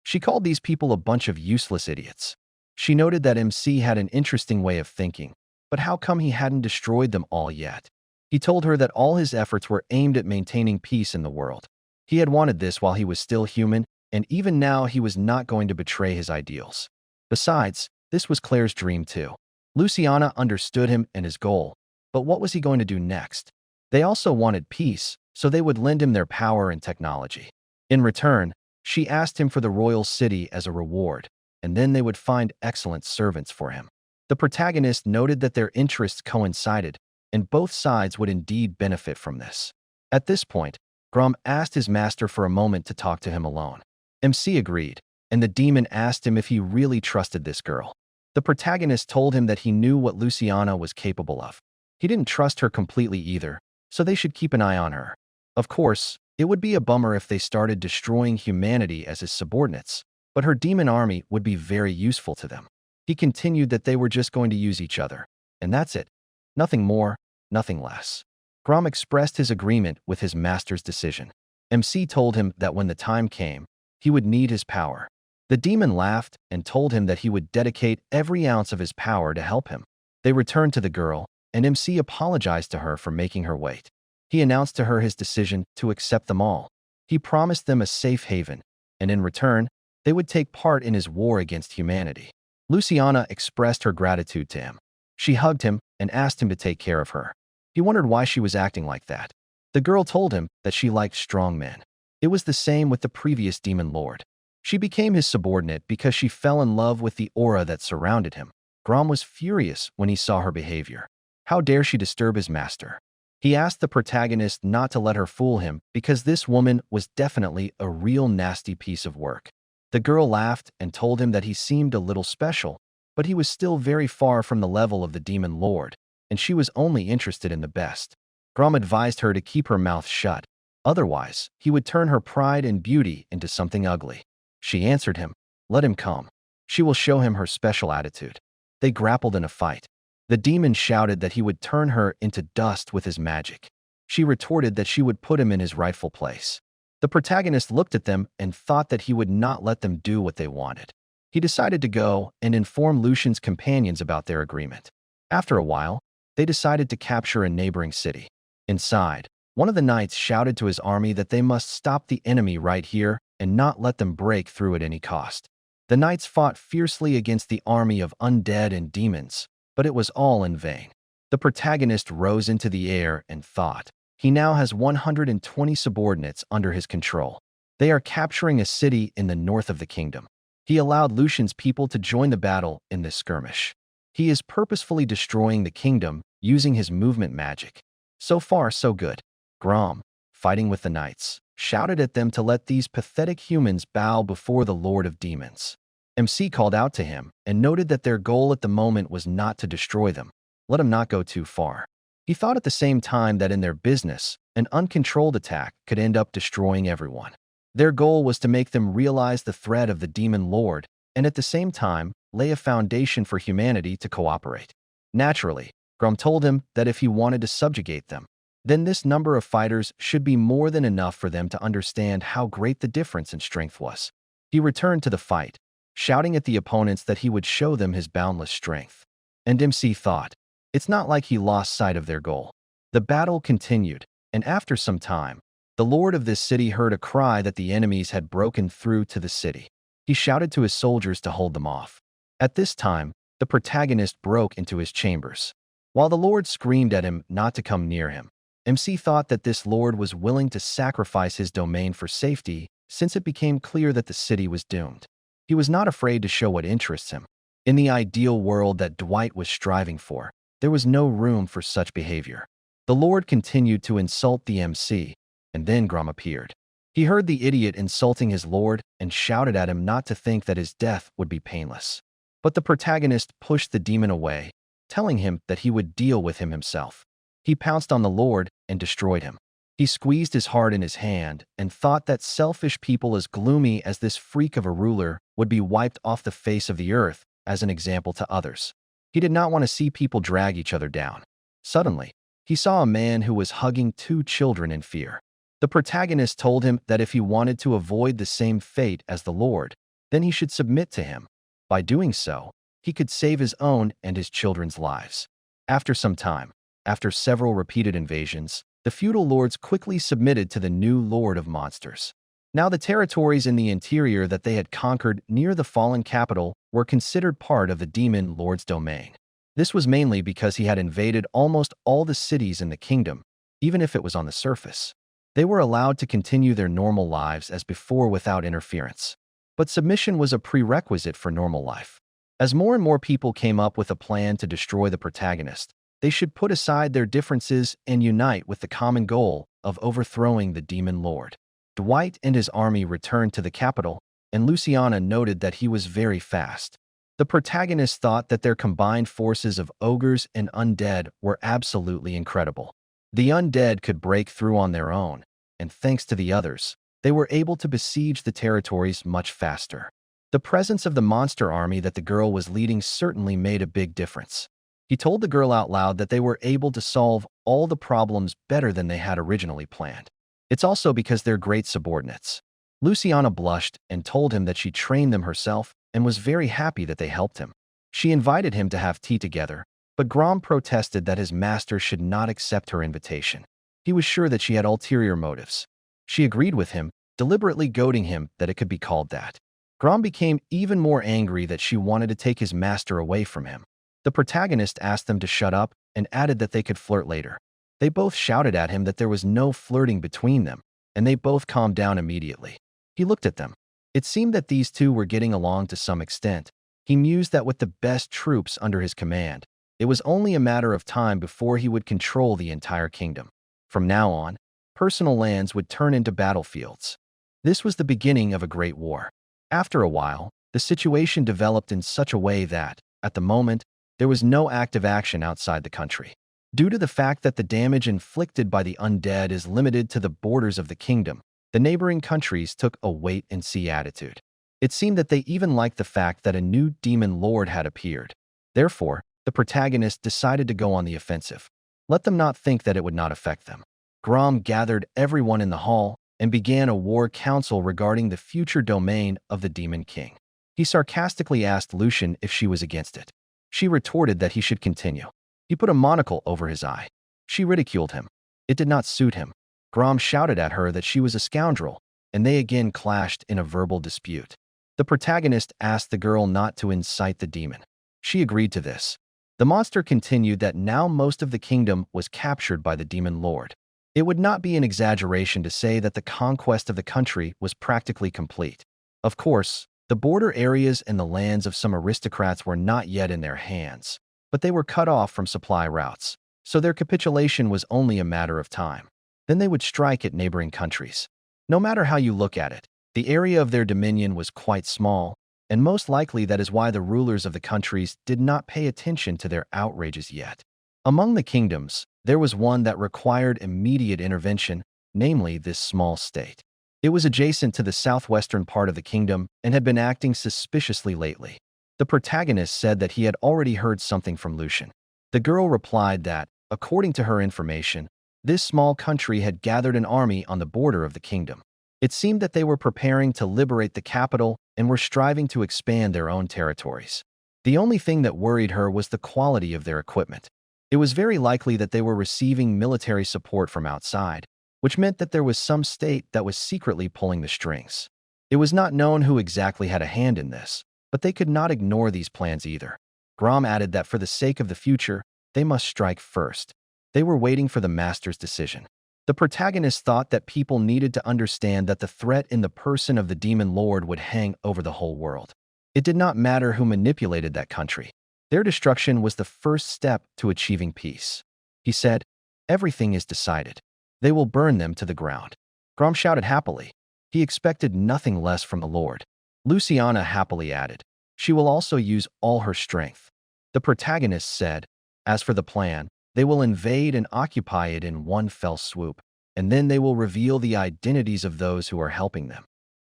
She called these people a bunch of useless idiots. She noted that MC had an interesting way of thinking, but how come he hadn't destroyed them all yet? He told her that all his efforts were aimed at maintaining peace in the world. He had wanted this while he was still human, and even now he was not going to betray his ideals. Besides, this was Claire's dream too. Luciana understood him and his goal, but what was he going to do next? They also wanted peace, so they would lend him their power and technology. In return, she asked him for the royal city as a reward, and then they would find excellent servants for him. The protagonist noted that their interests coincided, and both sides would indeed benefit from this. At this point, Grom asked his master for a moment to talk to him alone. MC agreed, and the demon asked him if he really trusted this girl. The protagonist told him that he knew what Luciana was capable of. He didn't trust her completely either, so they should keep an eye on her. Of course, it would be a bummer if they started destroying humanity as his subordinates, but her demon army would be very useful to them. He continued that they were just going to use each other, and that's it. Nothing more, nothing less. Grom expressed his agreement with his master's decision. MC told him that when the time came, he would need his power. The demon laughed and told him that he would dedicate every ounce of his power to help him. They returned to the girl, and MC apologized to her for making her wait. He announced to her his decision to accept them all. He promised them a safe haven, and in return, they would take part in his war against humanity. Luciana expressed her gratitude to him. She hugged him and asked him to take care of her. He wondered why she was acting like that. The girl told him that she liked strong men. It was the same with the previous demon lord. She became his subordinate because she fell in love with the aura that surrounded him. Grom was furious when he saw her behavior. How dare she disturb his master? He asked the protagonist not to let her fool him because this woman was definitely a real nasty piece of work. The girl laughed and told him that he seemed a little special, but he was still very far from the level of the demon lord, and she was only interested in the best. Grom advised her to keep her mouth shut. Otherwise, he would turn her pride and beauty into something ugly. She answered him, "Let him come. She will show him her special attitude." They grappled in a fight. The demon shouted that he would turn her into dust with his magic. She retorted that she would put him in his rightful place. The protagonist looked at them and thought that he would not let them do what they wanted. He decided to go and inform Lucian's companions about their agreement. After a while, they decided to capture a neighboring city. Inside, one of the knights shouted to his army that they must stop the enemy right here and not let them break through at any cost. The knights fought fiercely against the army of undead and demons, but it was all in vain. The protagonist rose into the air and thought, he now has 120 subordinates under his control. They are capturing a city in the north of the kingdom. He allowed Lucian's people to join the battle in this skirmish. He is purposefully destroying the kingdom using his movement magic. So far, so good. Grom, fighting with the knights, shouted at them to let these pathetic humans bow before the Lord of Demons. MC called out to him and noted that their goal at the moment was not to destroy them. Let him not go too far. He thought at the same time that in their business, an uncontrolled attack could end up destroying everyone. Their goal was to make them realize the threat of the Demon Lord and at the same time lay a foundation for humanity to cooperate. Naturally, Grom told him that if he wanted to subjugate them, then this number of fighters should be more than enough for them to understand how great the difference in strength was. He returned to the fight, shouting at the opponents that he would show them his boundless strength. And MC thought, it's not like he lost sight of their goal. The battle continued, and after some time, the lord of this city heard a cry that the enemies had broken through to the city. He shouted to his soldiers to hold them off. At this time, the protagonist broke into his chambers. While the lord screamed at him not to come near him, MC thought that this lord was willing to sacrifice his domain for safety since it became clear that the city was doomed. He was not afraid to show what interests him. In the ideal world that Dwight was striving for, there was no room for such behavior. The lord continued to insult the MC, and then Grom appeared. He heard the idiot insulting his lord and shouted at him not to think that his death would be painless. But the protagonist pushed the demon away, telling him that he would deal with him himself. He pounced on the lord and destroyed him. He squeezed his heart in his hand and thought that selfish people as gloomy as this freak of a ruler would be wiped off the face of the earth as an example to others. He did not want to see people drag each other down. Suddenly, he saw a man who was hugging two children in fear. The protagonist told him that if he wanted to avoid the same fate as the lord, then he should submit to him. By doing so, he could save his own and his children's lives. After some time, after several repeated invasions, the feudal lords quickly submitted to the new lord of monsters. Now the territories in the interior that they had conquered near the fallen capital were considered part of the demon lord's domain. This was mainly because he had invaded almost all the cities in the kingdom, even if it was on the surface. They were allowed to continue their normal lives as before without interference. But submission was a prerequisite for normal life. As more and more people came up with a plan to destroy the protagonist, they should put aside their differences and unite with the common goal of overthrowing the demon lord. Dwight and his army returned to the capital, and Luciana noted that he was very fast. The protagonist thought that their combined forces of ogres and undead were absolutely incredible. The undead could break through on their own, and thanks to the others, they were able to besiege the territories much faster. The presence of the monster army that the girl was leading certainly made a big difference. He told the girl out loud that they were able to solve all the problems better than they had originally planned. It's also because they're great subordinates. Luciana blushed and told him that she trained them herself and was very happy that they helped him. She invited him to have tea together, but Grom protested that his master should not accept her invitation. He was sure that she had ulterior motives. She agreed with him, deliberately goading him that it could be called that. Grom became even more angry that she wanted to take his master away from him. The protagonist asked them to shut up and added that they could flirt later. They both shouted at him that there was no flirting between them, and they both calmed down immediately. He looked at them. It seemed that these two were getting along to some extent. He mused that with the best troops under his command, it was only a matter of time before he would control the entire kingdom. From now on, personal lands would turn into battlefields. This was the beginning of a great war. After a while, the situation developed in such a way that, at the moment, there was no active action outside the country. Due to the fact that the damage inflicted by the undead is limited to the borders of the kingdom, the neighboring countries took a wait-and-see attitude. It seemed that they even liked the fact that a new demon lord had appeared. Therefore, the protagonist decided to go on the offensive. Let them not think that it would not affect them. Grom gathered everyone in the hall and began a war council regarding the future domain of the Demon King. He sarcastically asked Lucian if she was against it. She retorted that he should continue. He put a monocle over his eye. She ridiculed him. It did not suit him. Grom shouted at her that she was a scoundrel, and they again clashed in a verbal dispute. The protagonist asked the girl not to incite the demon. She agreed to this. The monster continued that now most of the kingdom was captured by the demon lord. It would not be an exaggeration to say that the conquest of the country was practically complete. Of course, the border areas and the lands of some aristocrats were not yet in their hands, but they were cut off from supply routes, so their capitulation was only a matter of time. Then they would strike at neighboring countries. No matter how you look at it, the area of their dominion was quite small, and most likely that is why the rulers of the countries did not pay attention to their outrages yet. Among the kingdoms, there was one that required immediate intervention, namely this small state. It was adjacent to the southwestern part of the kingdom and had been acting suspiciously lately. The protagonist said that he had already heard something from Lucian. The girl replied that, according to her information, this small country had gathered an army on the border of the kingdom. It seemed that they were preparing to liberate the capital and were striving to expand their own territories. The only thing that worried her was the quality of their equipment. It was very likely that they were receiving military support from outside, which meant that there was some state that was secretly pulling the strings. It was not known who exactly had a hand in this, but they could not ignore these plans either. Grom added that for the sake of the future, they must strike first. They were waiting for the master's decision. The protagonist thought that people needed to understand that the threat in the person of the demon lord would hang over the whole world. It did not matter who manipulated that country. Their destruction was the first step to achieving peace. He said, "Everything is decided. They will burn them to the ground." Grom shouted happily. He expected nothing less from the Lord. Luciana happily added, "She will also use all her strength." The protagonist said, "As for the plan, they will invade and occupy it in one fell swoop, and then they will reveal the identities of those who are helping them."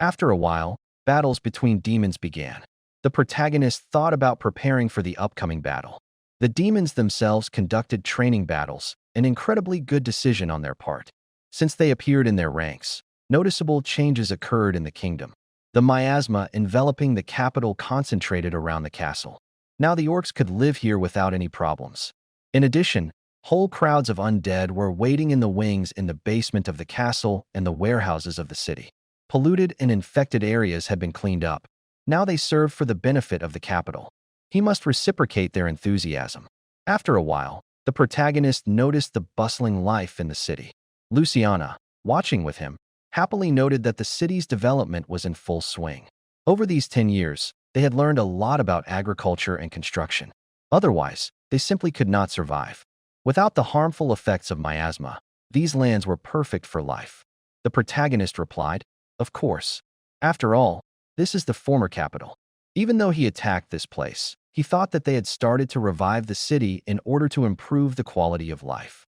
After a while, battles between demons began. The protagonist thought about preparing for the upcoming battle. The demons themselves conducted training battles, an incredibly good decision on their part. Since they appeared in their ranks, noticeable changes occurred in the kingdom. The miasma enveloping the capital concentrated around the castle. Now the orcs could live here without any problems. In addition, whole crowds of undead were waiting in the wings in the basement of the castle and the warehouses of the city. Polluted and infected areas had been cleaned up. Now they served for the benefit of the capital. He must reciprocate their enthusiasm. After a while, the protagonist noticed the bustling life in the city. Luciana, watching with him, happily noted that the city's development was in full swing. Over these 10 years, they had learned a lot about agriculture and construction. Otherwise, they simply could not survive. Without the harmful effects of miasma, these lands were perfect for life. The protagonist replied, "Of course. After all, this is the former capital." Even though he attacked this place, he thought that they had started to revive the city in order to improve the quality of life.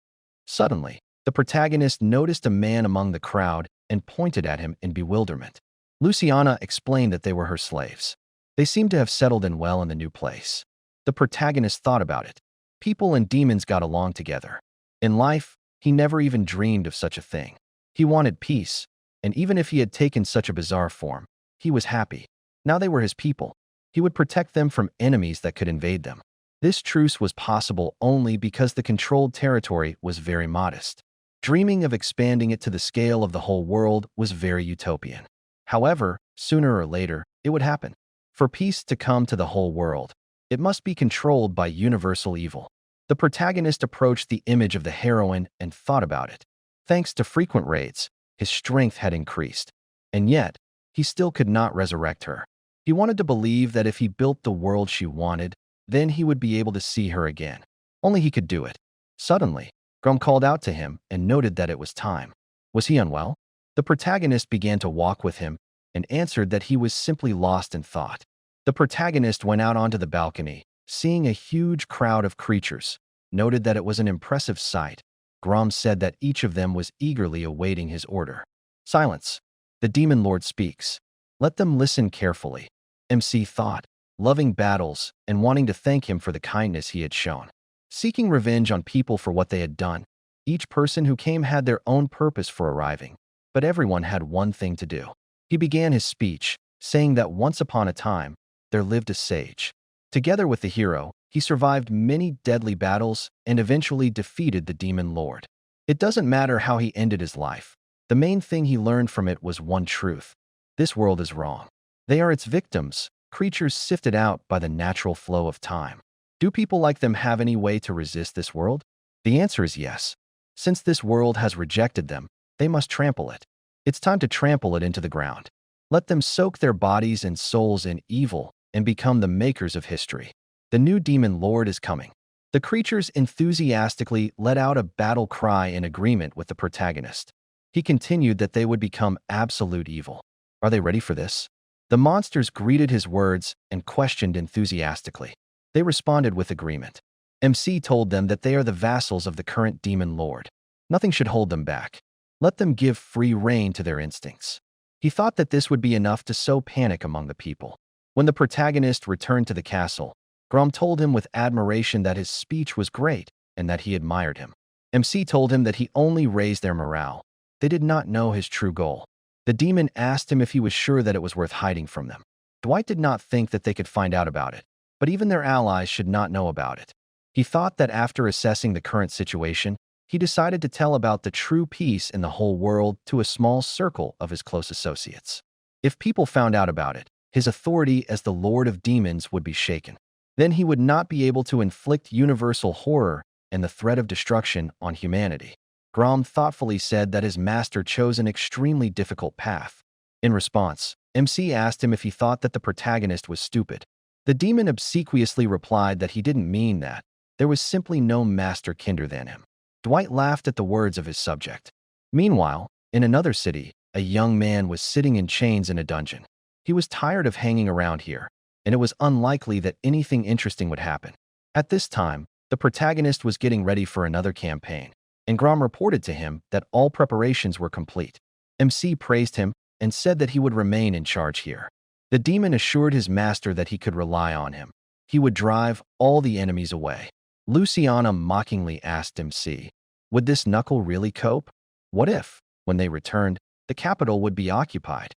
Suddenly, the protagonist noticed a man among the crowd and pointed at him in bewilderment. Luciana explained that they were her slaves. They seemed to have settled in well in the new place. The protagonist thought about it. People and demons got along together. In life, he never even dreamed of such a thing. He wanted peace, and even if he had taken such a bizarre form, he was happy. Now they were his people. He would protect them from enemies that could invade them. This truce was possible only because the controlled territory was very modest. Dreaming of expanding it to the scale of the whole world was very utopian. However, sooner or later, it would happen. For peace to come to the whole world, it must be controlled by universal evil. The protagonist approached the image of the heroine and thought about it. Thanks to frequent raids, his strength had increased. And yet, he still could not resurrect her. He wanted to believe that if he built the world she wanted, then he would be able to see her again. Only he could do it. Suddenly, Grom called out to him and noted that it was time. Was he unwell? The protagonist began to walk with him and answered that he was simply lost in thought. The protagonist went out onto the balcony, seeing a huge crowd of creatures, noted that it was an impressive sight. Grom said that each of them was eagerly awaiting his order. Silence. The demon lord speaks. Let them listen carefully. MC thought, loving battles and wanting to thank him for the kindness he had shown. Seeking revenge on people for what they had done. Each person who came had their own purpose for arriving, but everyone had one thing to do. He began his speech, saying that once upon a time, there lived a sage. Together with the hero, He survived many deadly battles and eventually defeated the demon lord. It doesn't matter how he ended his life. The main thing he learned from it was one truth. This world is wrong. They are its victims, creatures sifted out by the natural flow of time. Do people like them have any way to resist this world? The answer is yes. Since this world has rejected them, they must trample it. It's time to trample it into the ground. Let them soak their bodies and souls in evil and become the makers of history. The new demon lord is coming. The creatures enthusiastically let out a battle cry in agreement with the protagonist. He continued that they would become absolute evil. Are they ready for this? The monsters greeted his words and questioned enthusiastically. They responded with agreement. MC told them that they are the vassals of the current demon lord. Nothing should hold them back. Let them give free rein to their instincts. He thought that this would be enough to sow panic among the people. When the protagonist returned to the castle, Grom told him with admiration that his speech was great and that he admired him. MC told him that he only raised their morale. They did not know his true goal. The demon asked him if he was sure that it was worth hiding from them. Dwight did not think that they could find out about it, but even their allies should not know about it. He thought that after assessing the current situation, he decided to tell about the true peace in the whole world to a small circle of his close associates. If people found out about it, his authority as the Lord of Demons would be shaken. Then he would not be able to inflict universal horror and the threat of destruction on humanity. Grom thoughtfully said that his master chose an extremely difficult path. In response, MC asked him if he thought that the protagonist was stupid. The demon obsequiously replied that he didn't mean that. There was simply no master kinder than him. Dwight laughed at the words of his subject. Meanwhile, in another city, a young man was sitting in chains in a dungeon. He was tired of hanging around here, and it was unlikely that anything interesting would happen. At this time, the protagonist was getting ready for another campaign, and Grom reported to him that all preparations were complete. MC praised him and said that he would remain in charge here. The demon assured his master that he could rely on him. He would drive all the enemies away. Luciana mockingly asked MC, would this knuckle really cope? What if, when they returned, the capital would be occupied?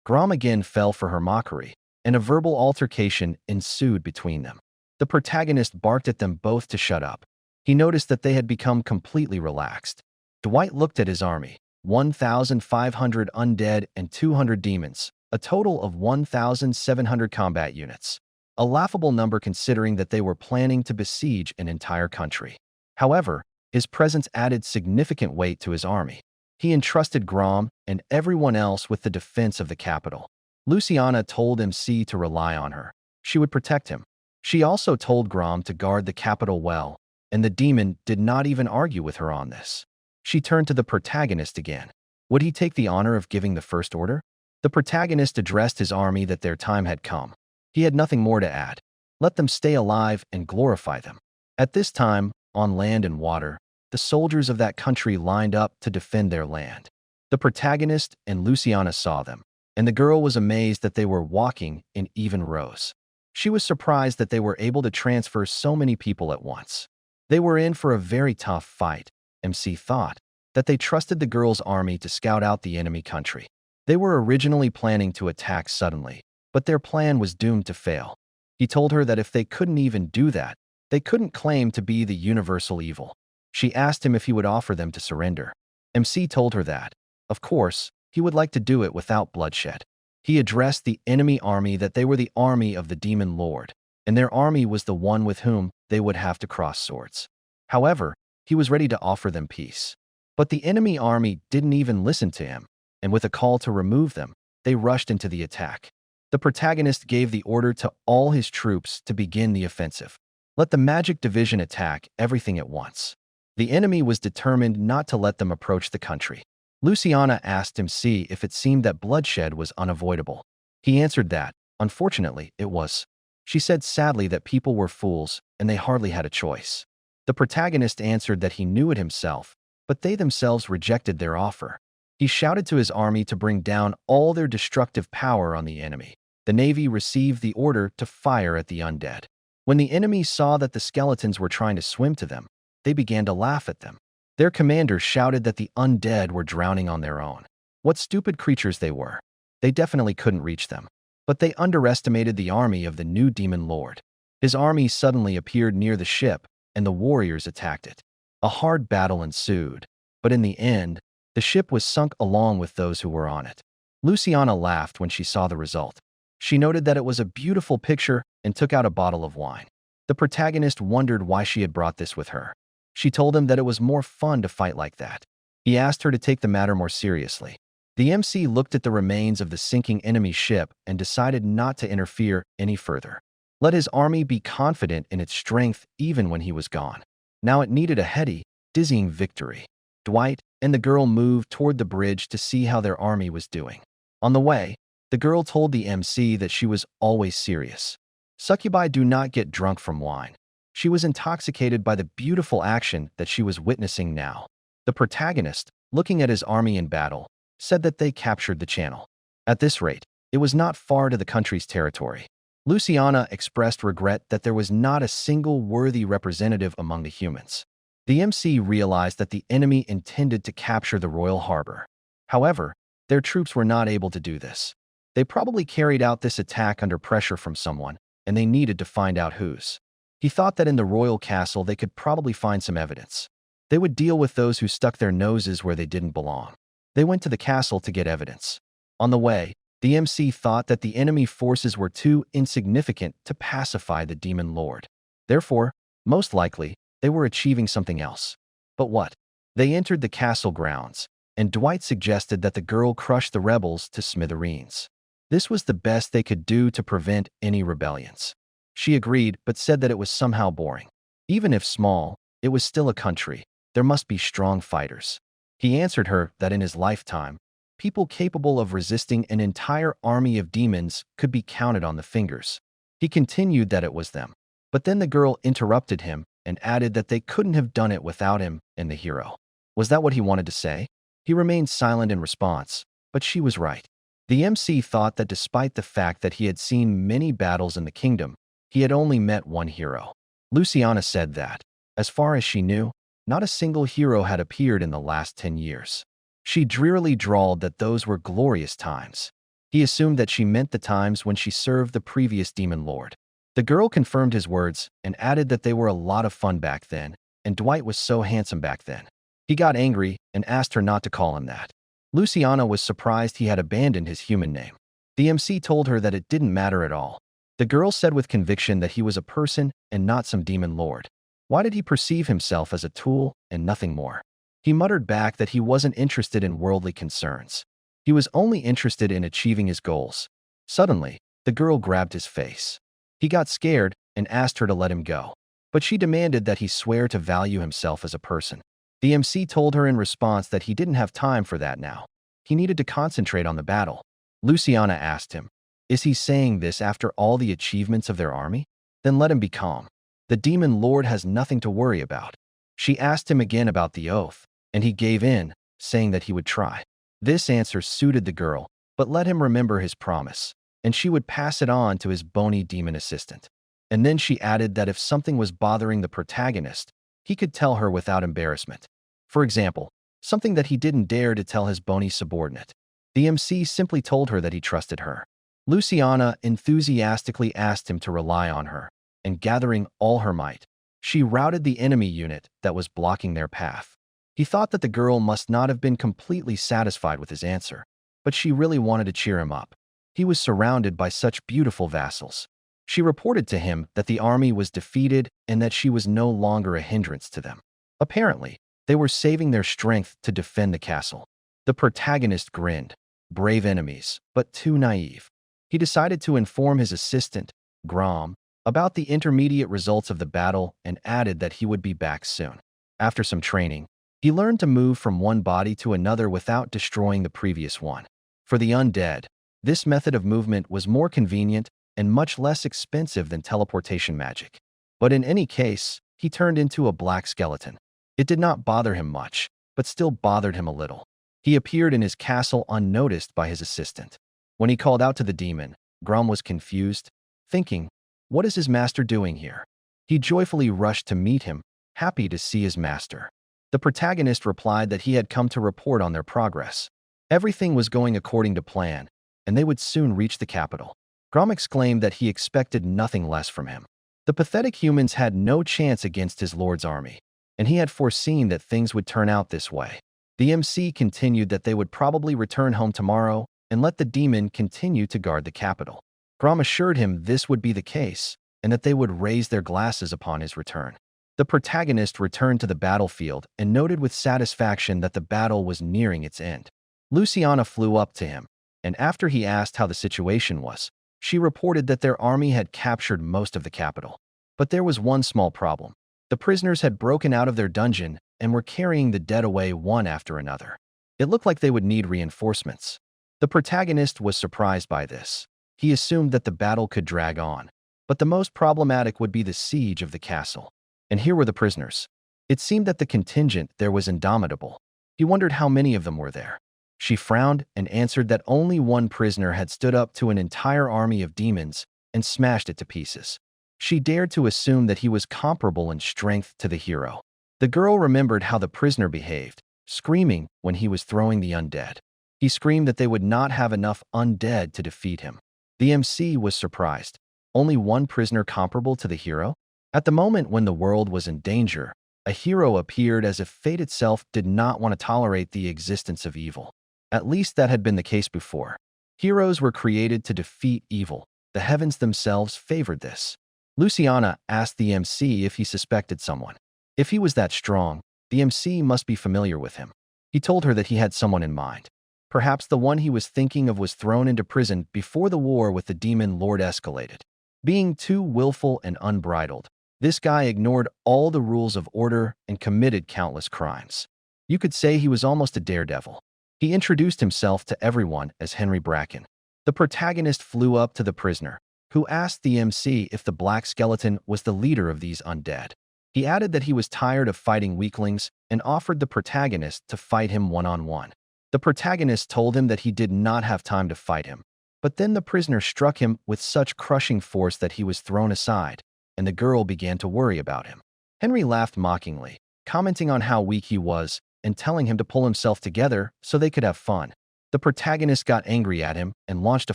Grom again fell for her mockery, and a verbal altercation ensued between them. The protagonist barked at them both to shut up. He noticed that they had become completely relaxed. Dwight looked at his army, 1,500 undead and 200 demons, a total of 1,700 combat units. A laughable number considering that they were planning to besiege an entire country. However, his presence added significant weight to his army. He entrusted Grom and everyone else with the defense of the capital. Luciana told MC to rely on her. She would protect him. She also told Grom to guard the capital well, and the demon did not even argue with her on this. She turned to the protagonist again. Would he take the honor of giving the first order? The protagonist addressed his army that their time had come. He had nothing more to add. Let them stay alive and glorify them. At this time, on land and water, the soldiers of that country lined up to defend their land. The protagonist and Luciana saw them, and the girl was amazed that they were walking in even rows. She was surprised that they were able to transfer so many people at once. They were in for a very tough fight. MC thought that they trusted the girl's army to scout out the enemy country. They were originally planning to attack suddenly, but their plan was doomed to fail. He told her that if they couldn't even do that, they couldn't claim to be the universal evil. She asked him if he would offer them to surrender. MC told her that, of course, he would like to do it without bloodshed. He addressed the enemy army that they were the army of the demon lord, and their army was the one with whom they would have to cross swords. However, he was ready to offer them peace. But the enemy army didn't even listen to him, and with a call to remove them, they rushed into the attack. The protagonist gave the order to all his troops to begin the offensive. Let the magic division attack everything at once. The enemy was determined not to let them approach the country. Luciana asked MC if it seemed that bloodshed was unavoidable. He answered that, unfortunately, it was. She said sadly that people were fools and they hardly had a choice. The protagonist answered that he knew it himself, but they themselves rejected their offer. He shouted to his army to bring down all their destructive power on the enemy. The Navy received the order to fire at the undead. When the enemy saw that the skeletons were trying to swim to them, they began to laugh at them. Their commander shouted that the undead were drowning on their own. What stupid creatures they were. They definitely couldn't reach them. But they underestimated the army of the new demon lord. His army suddenly appeared near the ship, and the warriors attacked it. A hard battle ensued, but in the end, the ship was sunk along with those who were on it. Luciana laughed when she saw the result. She noted that it was a beautiful picture and took out a bottle of wine. The protagonist wondered why she had brought this with her. She told him that it was more fun to fight like that. He asked her to take the matter more seriously. The MC looked at the remains of the sinking enemy ship and decided not to interfere any further. Let his army be confident in its strength even when he was gone. Now it needed a heady, dizzying victory. Dwight and the girl moved toward the bridge to see how their army was doing. On the way, the girl told the MC that she was always serious. Succubi do not get drunk from wine. She was intoxicated by the beautiful action that she was witnessing now. The protagonist, looking at his army in battle, said that they captured the channel. At this rate, it was not far to the country's territory. Luciana expressed regret that there was not a single worthy representative among the humans. The MC realized that the enemy intended to capture the royal harbor. However, their troops were not able to do this. They probably carried out this attack under pressure from someone, and they needed to find out whose. He thought that in the royal castle they could probably find some evidence. They would deal with those who stuck their noses where they didn't belong. They went to the castle to get evidence. On the way, the MC thought that the enemy forces were too insignificant to pacify the demon lord. Therefore, most likely, they were achieving something else. But what? They entered the castle grounds, and Dwight suggested that the girl crush the rebels to smithereens. This was the best they could do to prevent any rebellions. She agreed, but said that it was somehow boring. Even if small, it was still a country. There must be strong fighters. He answered her that in his lifetime, people capable of resisting an entire army of demons could be counted on the fingers. He continued that it was them. But then the girl interrupted him and added that they couldn't have done it without him and the hero. Was that what he wanted to say? He remained silent in response, but she was right. The MC thought that despite the fact that he had seen many battles in the kingdom, he had only met one hero. Luciana said that, as far as she knew, not a single hero had appeared in the last 10 years. She drearily drawled that those were glorious times. He assumed that she meant the times when she served the previous demon lord. The girl confirmed his words and added that they were a lot of fun back then, and Dwight was so handsome back then. He got angry and asked her not to call him that. Luciana was surprised he had abandoned his human name. The MC told her that it didn't matter at all. The girl said with conviction that he was a person and not some demon lord. Why did he perceive himself as a tool and nothing more? He muttered back that he wasn't interested in worldly concerns. He was only interested in achieving his goals. Suddenly, the girl grabbed his face. He got scared and asked her to let him go. But she demanded that he swear to value himself as a person. The MC told her in response that he didn't have time for that now. He needed to concentrate on the battle. Luciana asked him, "Is he saying this after all the achievements of their army? Then let him be calm. The demon lord has nothing to worry about." She asked him again about the oath, and he gave in, saying that he would try. This answer suited the girl, but let him remember his promise, and she would pass it on to his bony demon assistant. And then she added that if something was bothering the protagonist, he could tell her without embarrassment. For example, something that he didn't dare to tell his bony subordinate. The MC simply told her that he trusted her. Luciana enthusiastically asked him to rely on her, and gathering all her might, she routed the enemy unit that was blocking their path. He thought that the girl must not have been completely satisfied with his answer, but she really wanted to cheer him up. He was surrounded by such beautiful vassals. She reported to him that the army was defeated and that she was no longer a hindrance to them. Apparently, they were saving their strength to defend the castle. The protagonist grinned. Brave enemies, but too naive. He decided to inform his assistant, Grom, about the intermediate results of the battle and added that he would be back soon. After some training, he learned to move from one body to another without destroying the previous one. For the undead, this method of movement was more convenient and much less expensive than teleportation magic. But in any case, he turned into a black skeleton. It did not bother him much, but still bothered him a little. He appeared in his castle unnoticed by his assistant. When he called out to the demon, Grom was confused, thinking, "What is his master doing here?" He joyfully rushed to meet him, happy to see his master. The protagonist replied that he had come to report on their progress. Everything was going according to plan, and they would soon reach the capital. Grom exclaimed that he expected nothing less from him. The pathetic humans had no chance against his lord's army, and he had foreseen that things would turn out this way. The MC continued that they would probably return home tomorrow and let the demon continue to guard the capital. Grom assured him this would be the case and that they would raise their glasses upon his return. The protagonist returned to the battlefield and noted with satisfaction that the battle was nearing its end. Luciana flew up to him, and after he asked how the situation was, she reported that their army had captured most of the capital. But there was one small problem. The prisoners had broken out of their dungeon and were carrying the dead away one after another. It looked like they would need reinforcements. The protagonist was surprised by this. He assumed that the battle could drag on, but the most problematic would be the siege of the castle. And here were the prisoners. It seemed that the contingent there was indomitable. He wondered how many of them were there. She frowned and answered that only one prisoner had stood up to an entire army of demons and smashed it to pieces. She dared to assume that he was comparable in strength to the hero. The girl remembered how the prisoner behaved, screaming when he was throwing the undead. He screamed that they would not have enough undead to defeat him. The MC was surprised. Only one prisoner comparable to the hero? At the moment when the world was in danger, a hero appeared as if fate itself did not want to tolerate the existence of evil. At least that had been the case before. Heroes were created to defeat evil. The heavens themselves favored this. Luciana asked the MC if he suspected someone. If he was that strong, the MC must be familiar with him. He told her that he had someone in mind. Perhaps the one he was thinking of was thrown into prison before the war with the demon lord escalated. Being too willful and unbridled, this guy ignored all the rules of order and committed countless crimes. You could say he was almost a daredevil. He introduced himself to everyone as Henry Bracken. The protagonist flew up to the prisoner, who asked the MC if the black skeleton was the leader of these undead. He added that he was tired of fighting weaklings and offered the protagonist to fight him one-on-one. The protagonist told him that he did not have time to fight him, but then the prisoner struck him with such crushing force that he was thrown aside, and the girl began to worry about him. Henry laughed mockingly, commenting on how weak he was and telling him to pull himself together so they could have fun. The protagonist got angry at him and launched a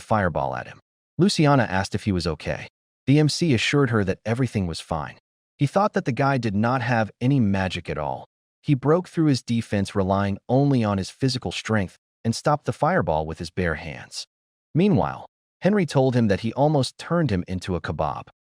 fireball at him. Luciana asked if he was okay. The MC assured her that everything was fine. He thought that the guy did not have any magic at all. He broke through his defense relying only on his physical strength and stopped the fireball with his bare hands. Meanwhile, Henry told him that he almost turned him into a kebab.